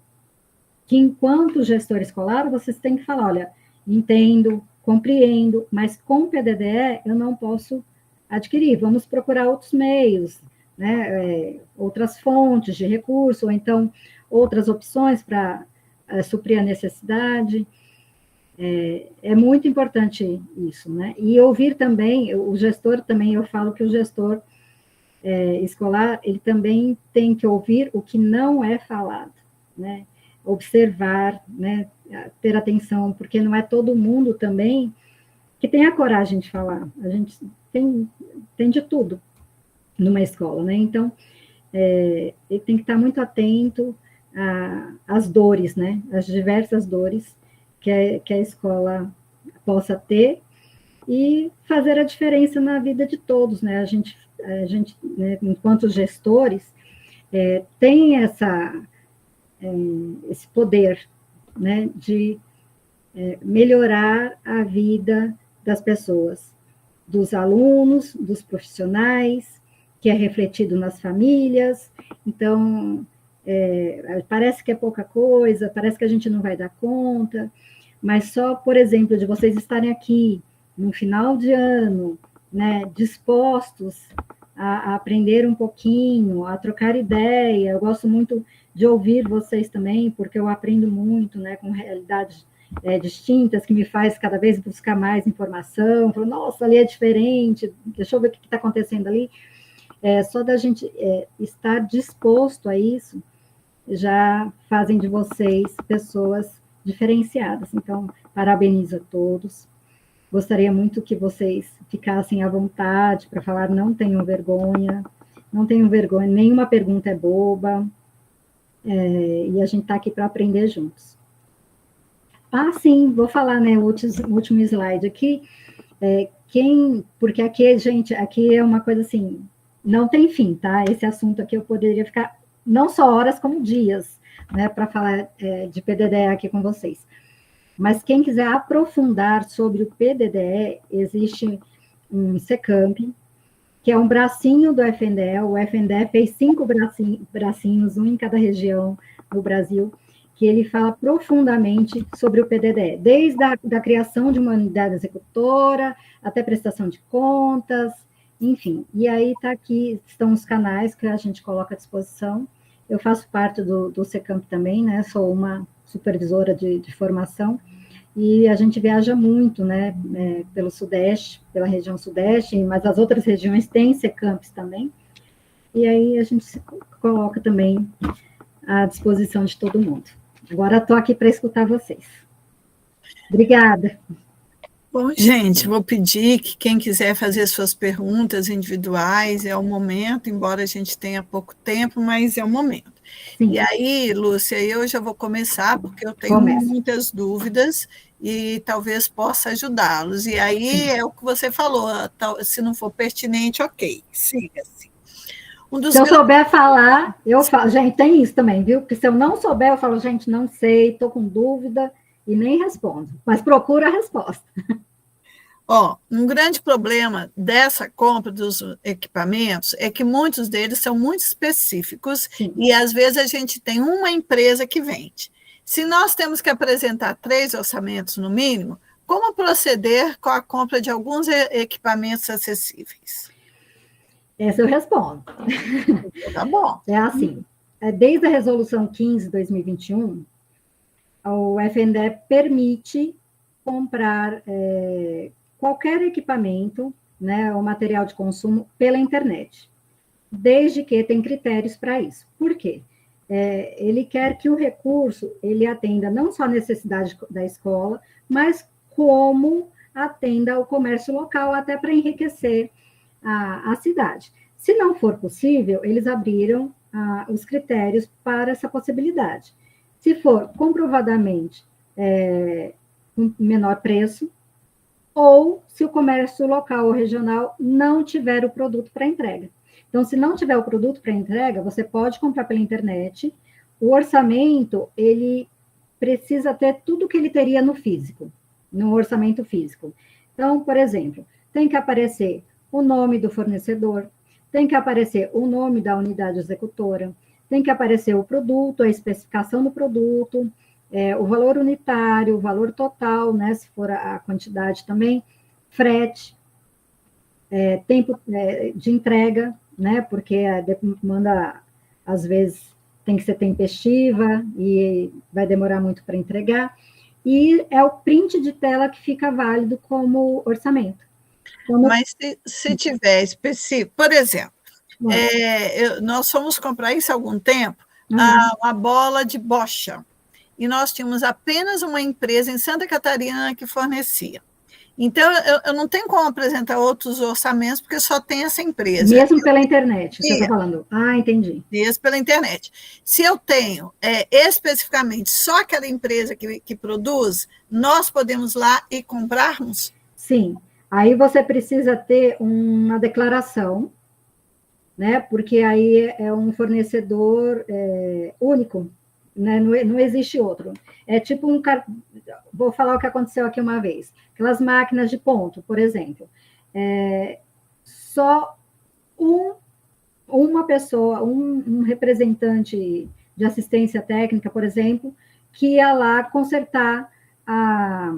que, enquanto gestor escolar, vocês têm que falar, olha, entendo, compreendo, mas com o PDDE eu não posso adquirir, vamos procurar outros meios, né, outras fontes de recurso, ou então outras opções para suprir a necessidade. É muito importante isso, né? E ouvir também, o gestor também, eu falo que o gestor escolar, ele também tem que ouvir o que não é falado, né? Observar, né? Ter atenção, porque não é todo mundo também que tem a coragem de falar. A gente tem de tudo numa escola, né? Então, ele tem que estar muito atento às dores, né? As diversas dores que a escola possa ter e fazer a diferença na vida de todos, né? A gente né, enquanto gestores, tem esse poder, né, de melhorar a vida das pessoas, dos alunos, dos profissionais, que é refletido nas famílias. Então, parece que é pouca coisa, parece que a gente não vai dar conta, mas só, por exemplo, de vocês estarem aqui no final de ano, né, dispostos a aprender um pouquinho, a trocar ideia. Eu gosto muito de ouvir vocês também, porque eu aprendo muito, né, com realidades distintas, que me faz cada vez buscar mais informação. Falo, nossa, ali é diferente, deixa eu ver o que está acontecendo ali. Só da gente estar disposto a isso, já fazem de vocês pessoas diferenciadas. Então, parabenizo a todos. Gostaria muito que vocês ficassem à vontade para falar, não tenham vergonha, nenhuma pergunta é boba, e a gente está aqui para aprender juntos. Sim, vou falar, né, o último slide aqui, porque aqui, gente, aqui é uma coisa assim, não tem fim, tá? Esse assunto aqui eu poderia ficar não só horas, como dias, né, para falar de PDDE aqui com vocês. Mas quem quiser aprofundar sobre o PDDE, existe um SECAMP, que é um bracinho do FNDE. O FNDE fez 5 bracinhos, um em cada região do Brasil, que ele fala profundamente sobre o PDDE, desde a criação de uma unidade executora, até prestação de contas, enfim. E aí estão os canais que a gente coloca à disposição. Eu faço parte do Secamp também, né? Sou uma supervisora de formação, e a gente viaja muito, né? Pelo Sudeste, pela região Sudeste, mas as outras regiões têm Secamps também. E aí a gente se coloca também à disposição de todo mundo. Agora estou aqui para escutar vocês. Obrigada. Bom, gente, vou pedir que quem quiser fazer suas perguntas individuais, é o momento, embora a gente tenha pouco tempo, mas é o momento. Sim. E aí, Lúcia, eu já vou começar, porque eu tenho muitas dúvidas e talvez possa ajudá-los. E aí é o que você falou, se não for pertinente, ok, siga-se. Se eu souber falar, eu falo. Gente, tem isso também, viu? Porque se eu não souber, eu falo, gente, não sei, estou com dúvida, e nem respondo. Mas procura a resposta. Um grande problema dessa compra dos equipamentos é que muitos deles são muito específicos. Sim. E, às vezes, a gente tem uma empresa que vende. Se nós temos que apresentar 3 orçamentos, no mínimo, como proceder com a compra de alguns equipamentos acessíveis? Essa eu respondo. Tá bom. É assim, desde a resolução 15 de 2021, o FNDE permite comprar qualquer equipamento, né, ou material de consumo pela internet, desde que tem critérios para isso. Por quê? Ele quer que o recurso ele atenda não só a necessidade da escola, mas como atenda o comércio local, até para enriquecer a cidade. Se não for possível, eles abriram os critérios para essa possibilidade. Se for comprovadamente um menor preço, ou se o comércio local ou regional não tiver o produto para entrega. Então, se não tiver o produto para entrega, você pode comprar pela internet. O orçamento, ele precisa ter tudo que ele teria no físico, no orçamento físico. Então, por exemplo, tem que aparecer o nome do fornecedor, tem que aparecer o nome da unidade executora, tem que aparecer o produto, a especificação do produto, o valor unitário, o valor total, né, se for a quantidade também, frete, tempo de entrega, né, porque a demanda, às vezes, tem que ser tempestiva e vai demorar muito para entregar, e é o print de tela que fica válido como orçamento. Mas se tiver específico, por exemplo, nós fomos comprar isso há algum tempo, uma bola de bocha, e nós tínhamos apenas uma empresa em Santa Catarina que fornecia. Então, eu não tenho como apresentar outros orçamentos, porque só tem essa empresa. Mesmo pela internet, você está falando? Entendi. Mesmo pela internet. Se eu tenho especificamente só aquela empresa que produz, nós podemos lá e comprarmos? Sim. Aí você precisa ter uma declaração, né? Porque aí é um fornecedor único, né? Não existe outro. É tipo vou falar o que aconteceu aqui uma vez. Aquelas máquinas de ponto, por exemplo. Só uma pessoa, um representante de assistência técnica, por exemplo, que ia lá consertar a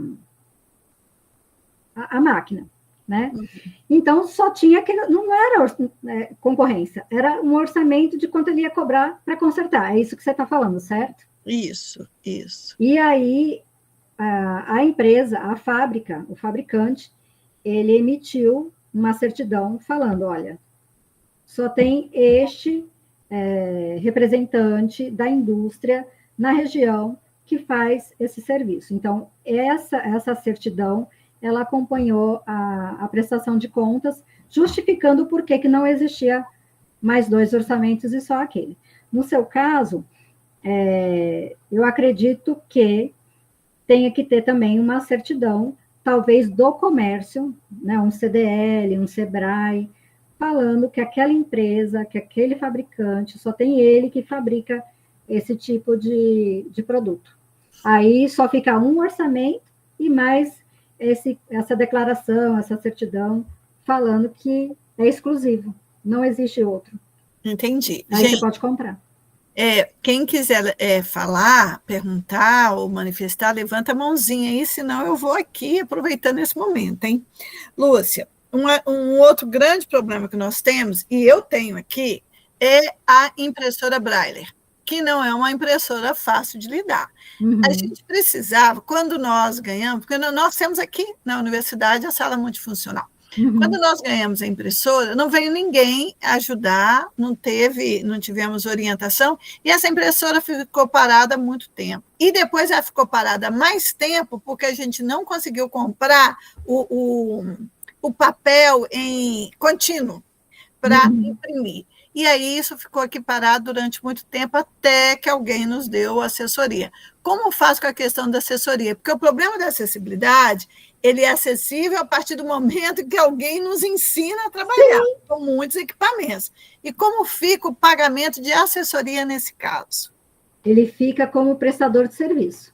máquina, né? Então, só tinha aquele, não era concorrência, era um orçamento de quanto ele ia cobrar para consertar. É isso que você está falando, certo? Isso. E aí, a empresa, a fábrica, o fabricante, ele emitiu uma certidão falando, olha, só tem este representante da indústria na região que faz esse serviço. Então, essa certidão ela acompanhou a prestação de contas, justificando por que não existia mais 2 orçamentos e só aquele. No seu caso, eu acredito que tenha que ter também uma certidão, talvez do comércio, né, um CDL, um SEBRAE, falando que aquela empresa, que aquele fabricante, só tem ele que fabrica esse tipo de produto. Aí só fica um orçamento e mais essa declaração, essa certidão, falando que é exclusivo, não existe outro. Entendi. Aí você pode comprar. Quem quiser falar, perguntar ou manifestar, levanta a mãozinha aí, senão eu vou aqui aproveitando esse momento, hein? Lúcia, um outro grande problema que nós temos, e eu tenho aqui, é a impressora Braille, que não é uma impressora fácil de lidar. A gente precisava, quando nós ganhamos, porque nós temos aqui na universidade a sala multifuncional. Quando nós ganhamos a impressora, não veio ninguém ajudar, não tivemos orientação, e essa impressora ficou parada há muito tempo. E depois ela ficou parada mais tempo, porque a gente não conseguiu comprar o papel em contínuo para imprimir. E aí isso ficou aqui parado durante muito tempo, até que alguém nos deu assessoria. Como faz com a questão da assessoria? Porque o problema da acessibilidade, ele é acessível a partir do momento que alguém nos ensina a trabalhar com muitos equipamentos. E como fica o pagamento de assessoria nesse caso? Ele fica como prestador de serviço.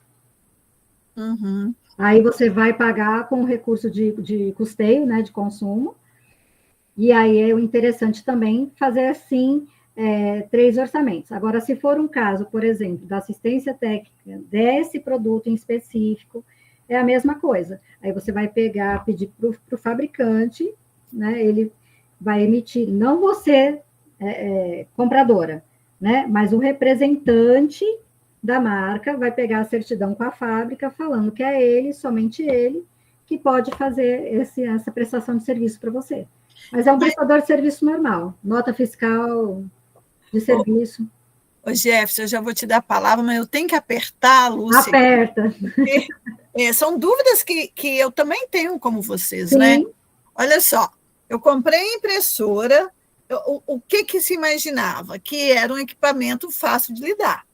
Aí você vai pagar com recurso de custeio, né, de consumo. E aí é o interessante também fazer, assim, 3 orçamentos. Agora, se for um caso, por exemplo, da assistência técnica desse produto em específico, é a mesma coisa. Aí você vai pedir para o fabricante, né, ele vai emitir, não você, compradora, né, mas o representante da marca vai pegar a certidão com a fábrica, falando que é ele, somente ele, que pode fazer essa prestação de serviço para você. Mas é um prestador de serviço normal, nota fiscal de serviço. Ô, Jefferson, eu já vou te dar a palavra, mas eu tenho que apertar, Lúcia. Aperta. São dúvidas que eu também tenho, como vocês, Sim. né? Olha só, eu comprei a impressora, o que se imaginava? Que era um equipamento fácil de lidar.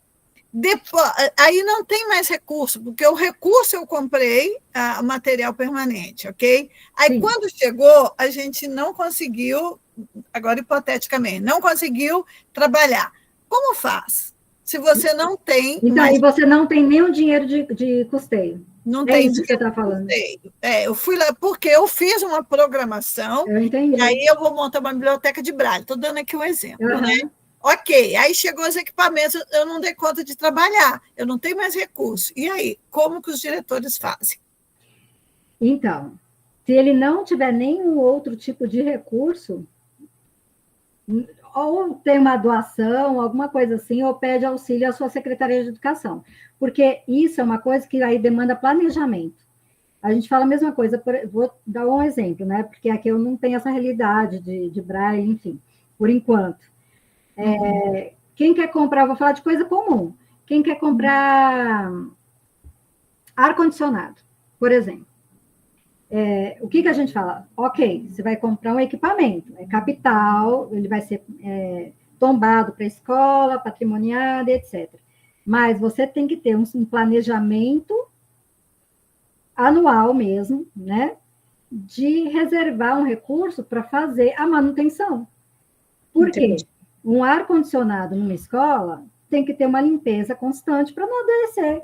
Depois, aí não tem mais recurso, porque o recurso eu comprei material permanente, ok? Aí, quando chegou, a gente não conseguiu, agora hipoteticamente, não conseguiu trabalhar. Como faz? Se você não tem... Então, e você não tem nenhum dinheiro de custeio. Não tem isso que você está falando. Eu fui lá, porque eu fiz uma programação, eu entendi. E aí eu vou montar uma biblioteca de Braille. Estou dando aqui um exemplo, né? Ok, aí chegou os equipamentos, eu não dei conta de trabalhar, eu não tenho mais recurso. E aí, como que os diretores fazem? Então, se ele não tiver nenhum outro tipo de recurso, ou tem uma doação, alguma coisa assim, ou pede auxílio à sua Secretaria de Educação. Porque isso é uma coisa que aí demanda planejamento. A gente fala a mesma coisa, vou dar um exemplo, né? Porque aqui eu não tenho essa realidade de Braille, enfim, por enquanto. Quem quer comprar, vou falar de coisa comum, quem quer comprar ar-condicionado, por exemplo, o que a gente fala? Ok, você vai comprar um equipamento, é capital, ele vai ser tombado para a escola, patrimoniado, etc. Mas você tem que ter um planejamento anual mesmo, né, de reservar um recurso para fazer a manutenção. Por quê? Um ar-condicionado numa escola tem que ter uma limpeza constante para não adoecer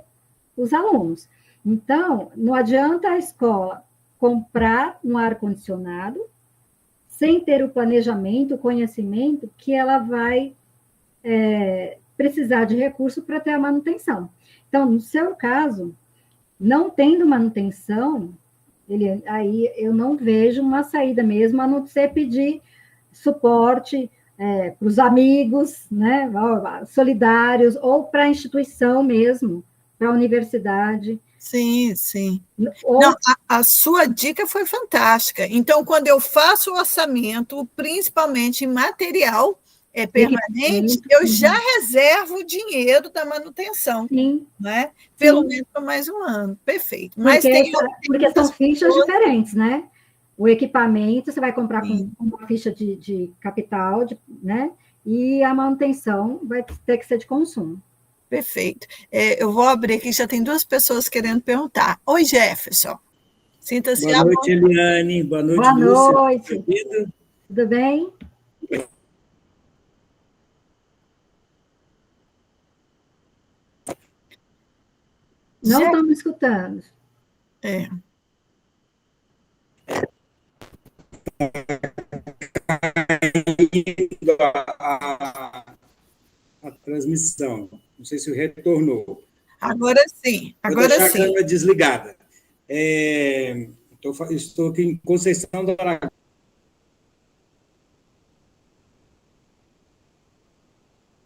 os alunos. Então, não adianta a escola comprar um ar-condicionado sem ter o planejamento, o conhecimento que ela vai precisar de recurso para ter a manutenção. Então, no seu caso, não tendo manutenção, aí eu não vejo uma saída mesmo, a não ser pedir suporte para os amigos, né, solidários, ou para a instituição mesmo, para a universidade. Sim, sim. Não, a sua dica foi fantástica. Então, quando eu faço o orçamento, principalmente em material permanente, eu já reservo o dinheiro da manutenção. Sim. Né? Pelo menos por mais um ano. Perfeito. Mas porque são fichas diferentes, né? O equipamento você vai comprar com uma ficha de capital, né? E a manutenção vai ter que ser de consumo. Perfeito. Eu vou abrir aqui, já tem 2 pessoas querendo perguntar. Oi, Jefferson. Sinta-se Boa noite, Eliane. Boa noite, Lúcia. Boa noite. Tudo bem? Não estamos escutando. a transmissão. Não sei se retornou. Agora sim, Vou agora deixar sim. a câmera desligada. Estou aqui em Conceição do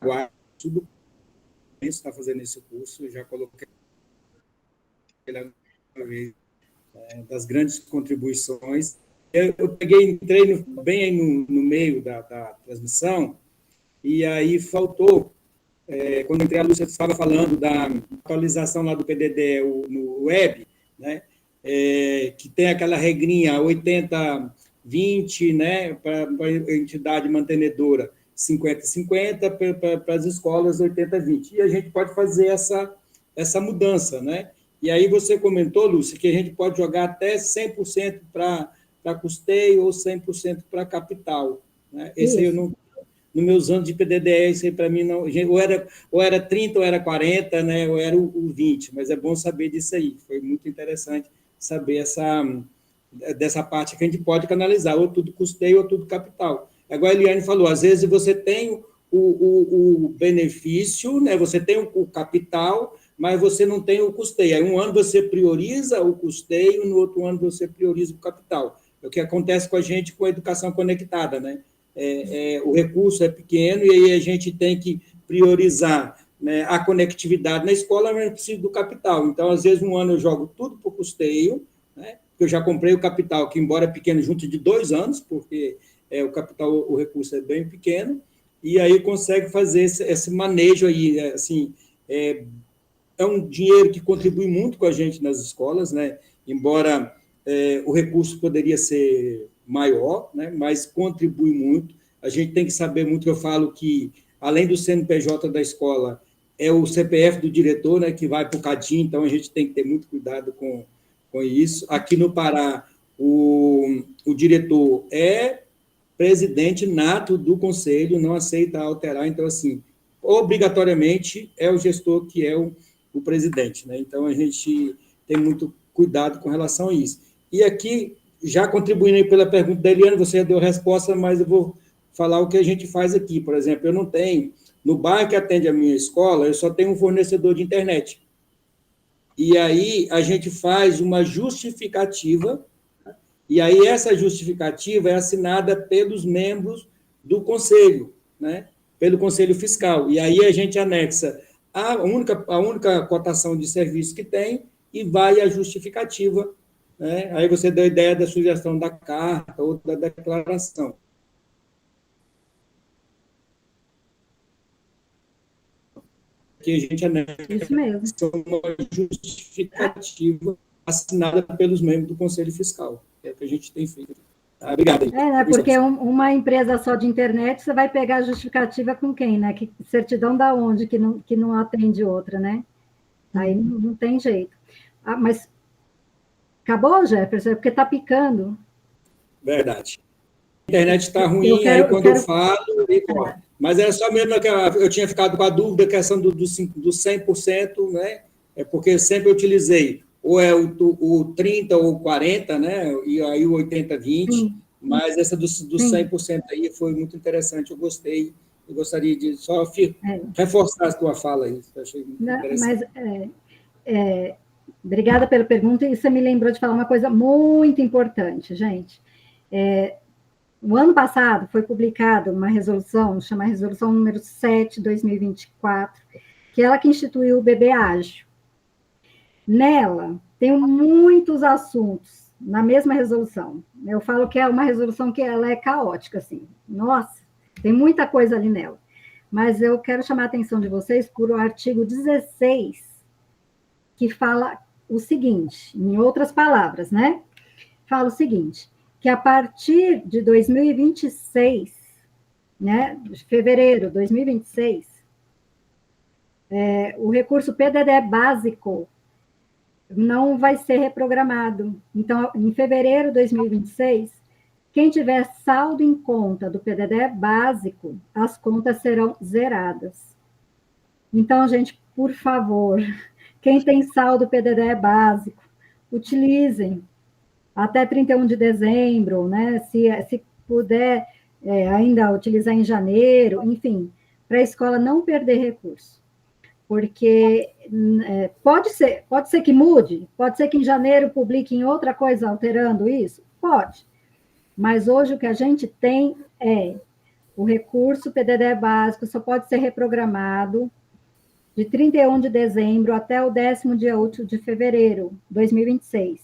Araguaia. Tudo bem, está fazendo esse curso, já coloquei das grandes contribuições. Eu entrei bem aí no meio da transmissão, e aí faltou, quando entrei, a Lúcia estava falando da atualização lá do PDD no web, né? Que tem aquela regrinha 80-20, né? Para a entidade mantenedora, 50-50, para as escolas 80-20. E a gente pode fazer essa mudança, né? E aí você comentou, Lúcia, que a gente pode jogar até 100% para custeio ou 100% para capital, né? Esse aí eu não... Nos meus anos de PDDE, isso aí para mim não... Ou era 30, ou era 40, né? Ou era o 20, mas é bom saber disso aí. Foi muito interessante saber dessa parte que a gente pode canalizar, ou tudo custeio ou tudo capital. Agora a Eliane falou, às vezes você tem o benefício, né? Você tem o capital, mas você não tem o custeio. Aí um ano você prioriza o custeio, no outro ano você prioriza o capital. É o que acontece com a gente com a educação conectada, né? O recurso é pequeno e aí a gente tem que priorizar, né, a conectividade na escola, mas precisa do capital. Então, às vezes, um ano eu jogo tudo para o custeio, né? Eu já comprei o capital, que embora é pequeno, junto de 2 anos, porque o capital, o recurso é bem pequeno, e aí consegue fazer esse manejo aí, assim, é um dinheiro que contribui muito com a gente nas escolas, né? Embora o recurso poderia ser maior, né? Mas contribui muito. A gente tem que saber muito, eu falo que, além do CNPJ da escola, é o CPF do diretor, né? Que vai para o CADIM, então a gente tem que ter muito cuidado com isso. Aqui no Pará, o diretor é presidente nato do conselho, não aceita alterar, então, assim, obrigatoriamente é o gestor que é o presidente, né? Então, a gente tem muito cuidado com relação a isso. E aqui, já contribuindo pela pergunta da Eliane, você já deu a resposta, mas eu vou falar o que a gente faz aqui. Por exemplo, eu não tenho, no bairro que atende a minha escola, eu só tenho um fornecedor de internet. E aí, a gente faz uma justificativa, e aí essa justificativa é assinada pelos membros do conselho, né? Pelo conselho fiscal. E aí a gente anexa a única cotação de serviço que tem e vai a justificativa, né? Aí você deu a ideia da sugestão da carta ou da declaração. Que a gente Isso mesmo. uma justificativa assinada pelos membros do Conselho Fiscal. É o que a gente tem feito. Ah, obrigado. Né, porque uma empresa só de internet, você vai pegar a justificativa com quem, né? Que certidão da onde que não atende outra, né? Aí não tem jeito. Ah, mas acabou, Jefferson? É porque está picando. Verdade. A internet está ruim, aí quando eu falo, aí corre. Mas era só mesmo que eu tinha ficado com a dúvida, a questão do 100%, né? É porque sempre eu utilizei, ou é o 30% ou o 40%, né? E aí o 80-20%, mas essa do 100% aí foi muito interessante, eu gostei. Eu gostaria de só reforçar a tua fala aí. Eu achei muito interessante. Mas, obrigada pela pergunta, e você me lembrou de falar uma coisa muito importante, gente. O ano passado foi publicada uma resolução, chama Resolução número 7/2024, que é ela que instituiu o bebê ágil. Nela, tem muitos assuntos na mesma resolução. Eu falo que é uma resolução que ela é caótica, assim. Nossa, tem muita coisa ali nela. Mas eu quero chamar a atenção de vocês por o artigo 16, que fala o seguinte, em outras palavras, né? Fala o seguinte, que a partir de 2026, né, de fevereiro de 2026, o recurso PDD básico não vai ser reprogramado. Então, em fevereiro de 2026, quem tiver saldo em conta do PDD básico, as contas serão zeradas. Então, gente, por favor, quem tem saldo PDD básico, utilizem até 31 de dezembro, né? Se puder ainda utilizar em janeiro, enfim, para a escola não perder recurso. Porque pode ser que mude, pode ser que em janeiro publiquem outra coisa alterando isso? Pode. Mas hoje o que a gente tem é o recurso PDD básico só pode ser reprogramado de 31 de dezembro até o 10º dia útil de fevereiro de 2026.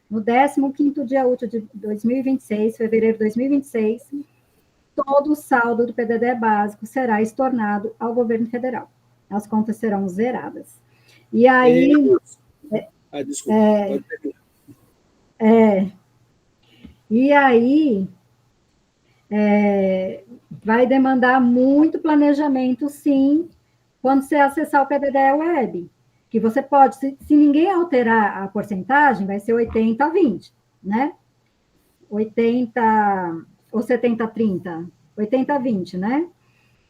No 15º dia útil de 2026, fevereiro de 2026, todo o saldo do PDD básico será estornado ao governo federal. As contas serão zeradas. E aí... desculpa, pode terminar. E aí... vai demandar muito planejamento, sim, quando você acessar o PDD Web, que você pode, se ninguém alterar a porcentagem, vai ser 80-20, né? 80 ou 70-30? 80-20, né?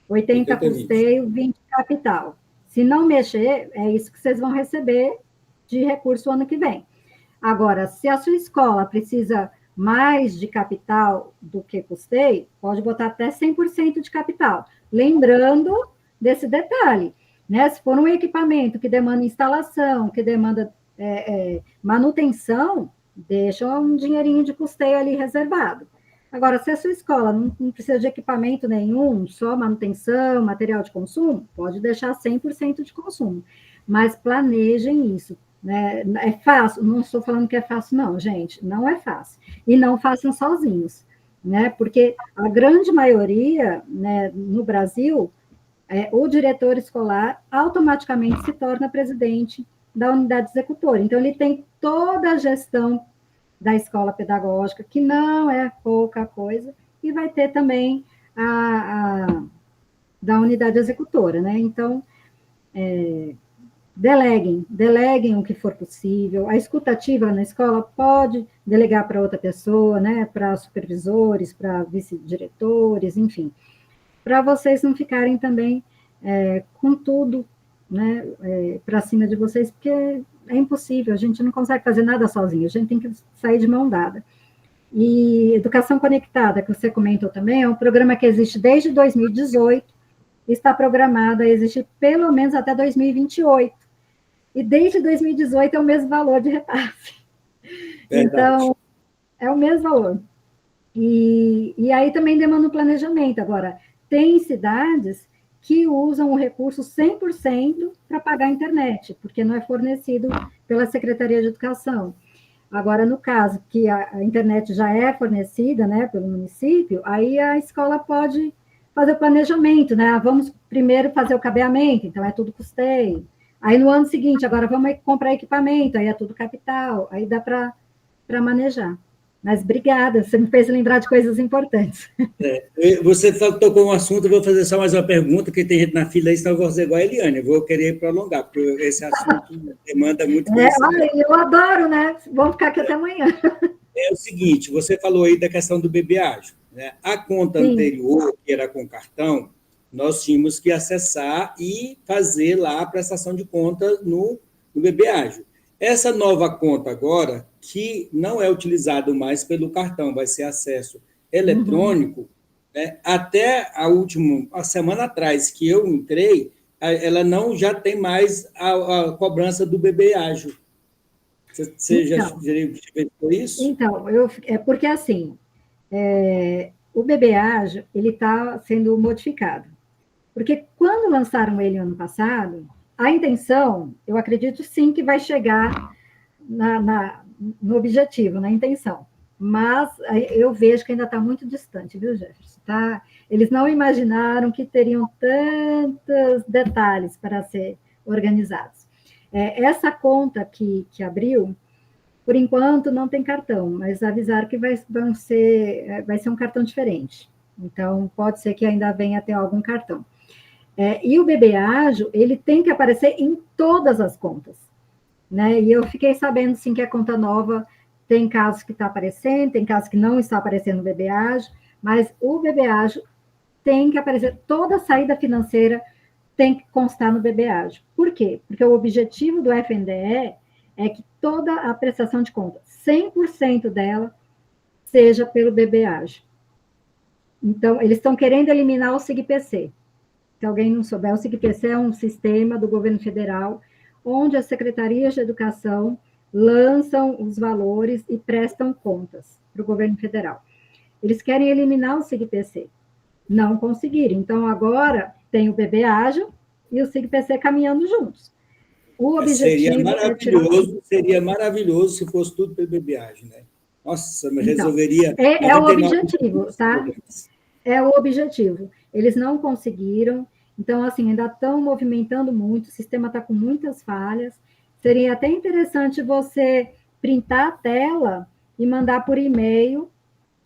80 custeio, 20 capital. Se não mexer, é isso que vocês vão receber de recurso ano que vem. Agora, se a sua escola precisa mais de capital do que custeio, pode botar até 100% de capital. Lembrando desse detalhe, né? Se for um equipamento que demanda instalação, que demanda manutenção, deixa um dinheirinho de custeio ali reservado. Agora, se a sua escola não precisa de equipamento nenhum, só manutenção, material de consumo, pode deixar 100% de consumo. Mas planejem isso. Né? É fácil? Não estou falando que é fácil, não, gente. Não é fácil. E não façam sozinhos. Né? Porque a grande maioria, né, no Brasil, o diretor escolar automaticamente se torna presidente da unidade executora. Então, ele tem toda a gestão da escola pedagógica, que não é pouca coisa, e vai ter também da unidade executora, né? Então, deleguem o que for possível. A escutativa na escola pode delegar para outra pessoa, né? Para supervisores, para vice-diretores, enfim, para vocês não ficarem também com tudo, né? Para cima de vocês, porque é impossível, a gente não consegue fazer nada sozinho, a gente tem que sair de mão dada. E Educação Conectada, que você comentou também, é um programa que existe desde 2018, está programado a existir pelo menos até 2028. E desde 2018 é o mesmo valor de repasse. Verdade. Então, é o mesmo valor. E aí também demanda um planejamento. Agora, tem cidades que usam o recurso 100% para pagar a internet, porque não é fornecido pela Secretaria de Educação. Agora, no caso que a internet já é fornecida, né, pelo município, aí a escola pode fazer o planejamento, né? Vamos primeiro fazer o cabeamento, então é tudo custeio. Aí, no ano seguinte, agora vamos comprar equipamento, aí é tudo capital, aí dá para manejar. Mas obrigada, você me fez lembrar de coisas importantes. Você tocou um assunto, eu vou fazer só mais uma pergunta, que tem gente na fila aí, senão eu vou fazer igual a Eliane, eu vou querer prolongar, porque esse assunto demanda muito conhecimento. Eu adoro, né? Vamos ficar aqui até amanhã. É o seguinte, você falou aí da questão do bebê ágil, né? A conta anterior, que era com cartão, nós tínhamos que acessar e fazer lá a prestação de conta no bebê ágil. Essa nova conta agora, que não é utilizado mais pelo cartão, vai ser acesso eletrônico, né? Até a semana atrás que eu entrei, ela não já tem mais a cobrança do bebê ágil. Você já verificou isso? Então, porque assim, o bebê ágil, ele está sendo modificado. Porque quando lançaram ele ano passado, a intenção, eu acredito sim que vai chegar no objetivo, na intenção. Mas eu vejo que ainda está muito distante, viu, Jefferson? Tá? Eles não imaginaram que teriam tantos detalhes para ser organizados. Essa conta que abriu, por enquanto, não tem cartão, mas avisaram que vai ser um cartão diferente. Então, pode ser que ainda venha a ter algum cartão. E o bebê ágil, ele tem que aparecer em todas as contas. Né? E eu fiquei sabendo, sim, que a conta nova tem casos que está aparecendo, tem casos que não está aparecendo no bebê ágil, mas o bebê ágil tem que aparecer, toda a saída financeira tem que constar no bebê ágil. Por quê? Porque o objetivo do FNDE é que toda a prestação de conta, 100% dela, seja pelo bebê ágil. Então, eles estão querendo eliminar o SIGPC. Se alguém não souber, o SIGPC é um sistema do governo federal, onde as secretarias de educação lançam os valores e prestam contas para o governo federal. Eles querem eliminar o SIGPC, não conseguiram. Então, agora tem o bebê ágil e o SIGPC caminhando juntos. O objetivo seria maravilhoso se fosse tudo pelo bebê ágil, né? Nossa, mas então, resolveria... É o objetivo, tá? É o objetivo. Eles não conseguiram, então, assim, ainda estão movimentando muito, o sistema está com muitas falhas. Seria até interessante você printar a tela e mandar por e-mail,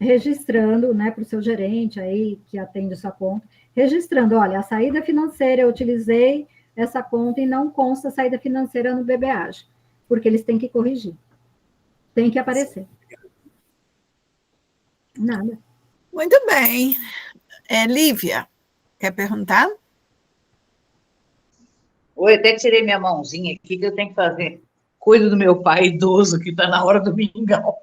registrando, né, para o seu gerente aí, que atende a sua conta, registrando, olha, a saída financeira, eu utilizei essa conta e não consta a saída financeira no BBAGE, porque eles têm que corrigir. Tem que aparecer. Nada. Muito bem. Lívia, quer perguntar? Oi, até tirei minha mãozinha aqui, que eu tenho que fazer. Cuido do meu pai idoso, que está na hora do mingau.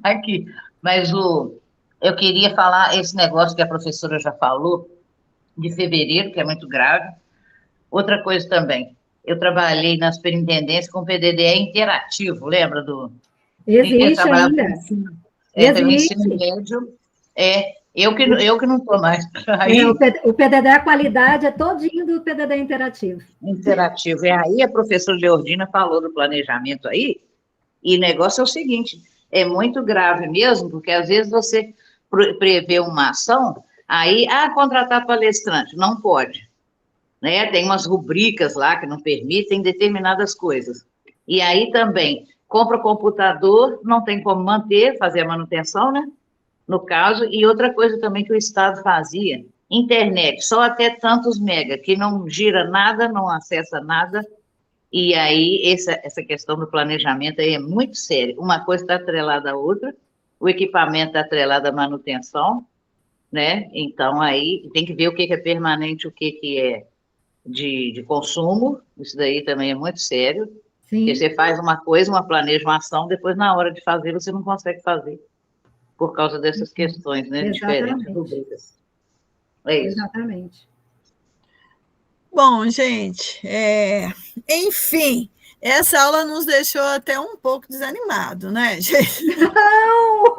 Aqui. Mas eu queria falar esse negócio que a professora já falou, de fevereiro, que é muito grave. Outra coisa também, eu trabalhei na superintendência com PDD interativo, lembra do... Existe ainda. Pelo ensino médio. Eu que não estou mais. Aí, o PDD, a qualidade é todinho do PDD interativo. Interativo. E aí a professora Leordina falou do planejamento aí, e o negócio é o seguinte, é muito grave mesmo, porque às vezes você prevê uma ação, aí, contratar palestrante, não pode. Né? Tem umas rubricas lá que não permitem determinadas coisas. E aí também, compra computador, não tem como manter, fazer a manutenção, né? No caso, e outra coisa também que o Estado fazia, internet, só até tantos mega, que não gira nada, não acessa nada, e aí essa questão do planejamento aí é muito séria. Uma coisa está atrelada à outra, o equipamento está atrelado à manutenção, né? Então, aí tem que ver o que é permanente, o que é de consumo, isso daí também é muito sério, Sim. Porque você faz uma coisa, planeja uma ação, depois na hora de fazer você não consegue fazer, por causa dessas questões, né, diferentes rubricas. É isso. Exatamente. Bom, gente, enfim, essa aula nos deixou até um pouco desanimado, né, gente? Não!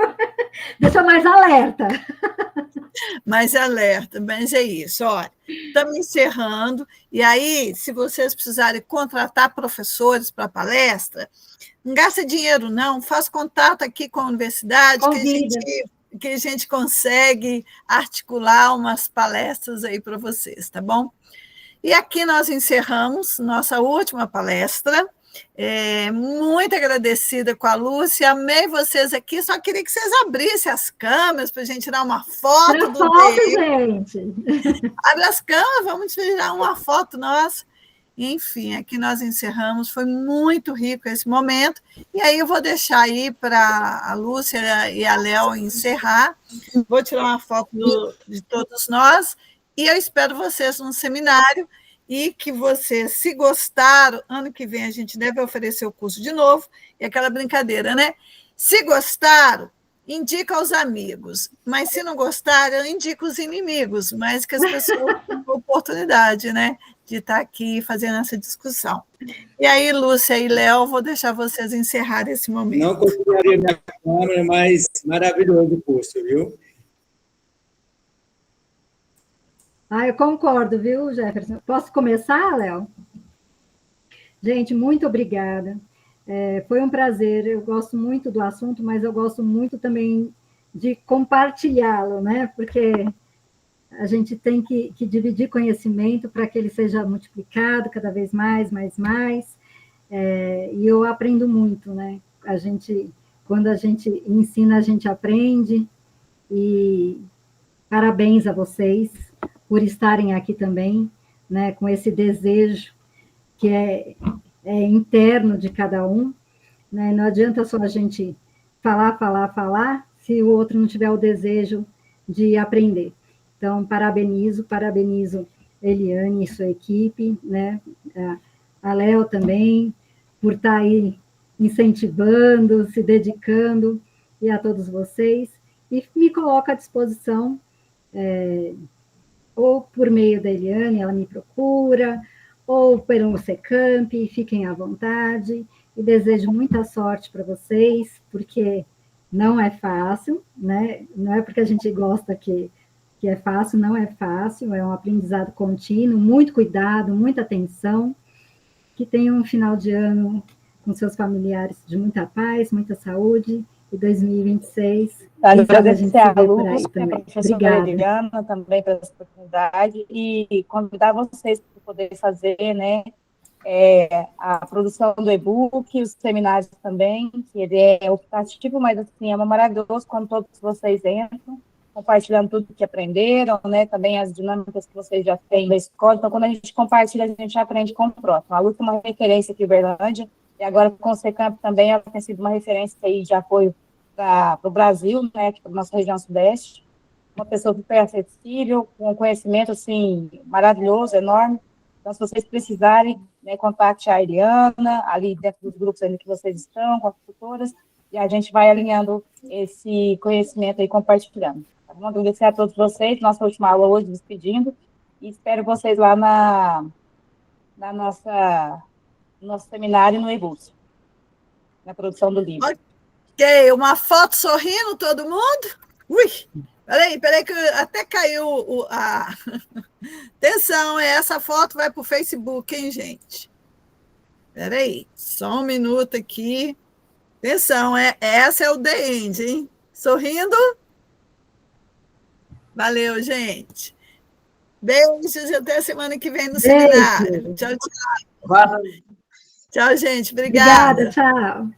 Deixa mais alerta. Mais alerta, mas é isso, olha, estamos encerrando, e aí, se vocês precisarem contratar professores para palestra, não gasta dinheiro não, faz contato aqui com a universidade, que a gente consegue articular umas palestras aí para vocês, tá bom? E aqui nós encerramos nossa última palestra. Muito agradecida com a Lúcia, amei vocês aqui, só queria que vocês abrissem as câmeras para a gente tirar uma foto do gente. Abre as câmeras, vamos tirar uma foto nossa. Enfim, aqui nós encerramos, foi muito rico esse momento, e aí eu vou deixar aí para a Lúcia e a Léo encerrar, vou tirar uma foto de todos nós, e eu espero vocês no seminário, e que vocês, se gostaram, ano que vem a gente deve oferecer o curso de novo, e aquela brincadeira, né? Se gostaram, indica aos amigos, mas se não gostaram, eu indico os inimigos, mas que as pessoas tenham oportunidade, né, de estar aqui fazendo essa discussão. E aí, Lúcia e Léo, vou deixar vocês encerrar esse momento. Não continuaria minha câmera, mas maravilhoso o curso, viu? Eu concordo, viu, Jefferson? Posso começar, Léo? Gente, muito obrigada. Foi um prazer, eu gosto muito do assunto, mas eu gosto muito também de compartilhá-lo, né? Porque a gente tem que dividir conhecimento para que ele seja multiplicado cada vez mais. E eu aprendo muito, né? Quando a gente ensina, a gente aprende. E parabéns a vocês por estarem aqui também, né? Com esse desejo que é interno de cada um, né? Não adianta só a gente falar, se o outro não tiver o desejo de aprender. Então, parabenizo Eliane e sua equipe, né? A Léo também, por estar aí incentivando, se dedicando, e a todos vocês, e me coloco à disposição ou por meio da Eliane, ela me procura, ou pelo Secamp, fiquem à vontade, e desejo muita sorte para vocês, porque não é fácil, né? Não é porque a gente gosta que é fácil, não é fácil, é um aprendizado contínuo, muito cuidado, muita atenção, que tenham um final de ano com seus familiares de muita paz, muita saúde, e 2026, agradecer a também. Lúcia, a professora Obrigada. Eliana também pela oportunidade, e convidar vocês para poder fazer, né, a produção do e-book, os seminários também, que ele é optativo, mas assim, é maravilhoso quando todos vocês entram, compartilhando tudo que aprenderam, né, também as dinâmicas que vocês já têm da escola. Então, quando a gente compartilha, a gente aprende com o próximo. A Lúcia é uma referência aqui em Uberlândia, e agora com o Secamp também, ela tem sido uma referência aí de apoio para o Brasil, né, para a nossa região sudeste, uma pessoa super acessível, com um conhecimento, assim, maravilhoso, enorme. Então, se vocês precisarem, né, contacte a Eliana, ali dentro dos grupos ali que vocês estão, com as tutoras, e a gente vai alinhando esse conhecimento aí, compartilhando. Tá bom? Agradecer a todos vocês, nossa última aula hoje, despedindo, e espero vocês lá no nosso seminário no e-book, na produção do livro. Ok, uma foto sorrindo, todo mundo? Ui, peraí, que até caiu a... Atenção, essa foto vai para o Facebook, hein, gente? Peraí, só um minuto aqui. Atenção, essa é o The End, hein? Sorrindo? Valeu, gente. Beijos e até semana que vem no seminário. Tchau, tchau. Boa noite. Tchau, gente. Obrigada. Obrigada, tchau.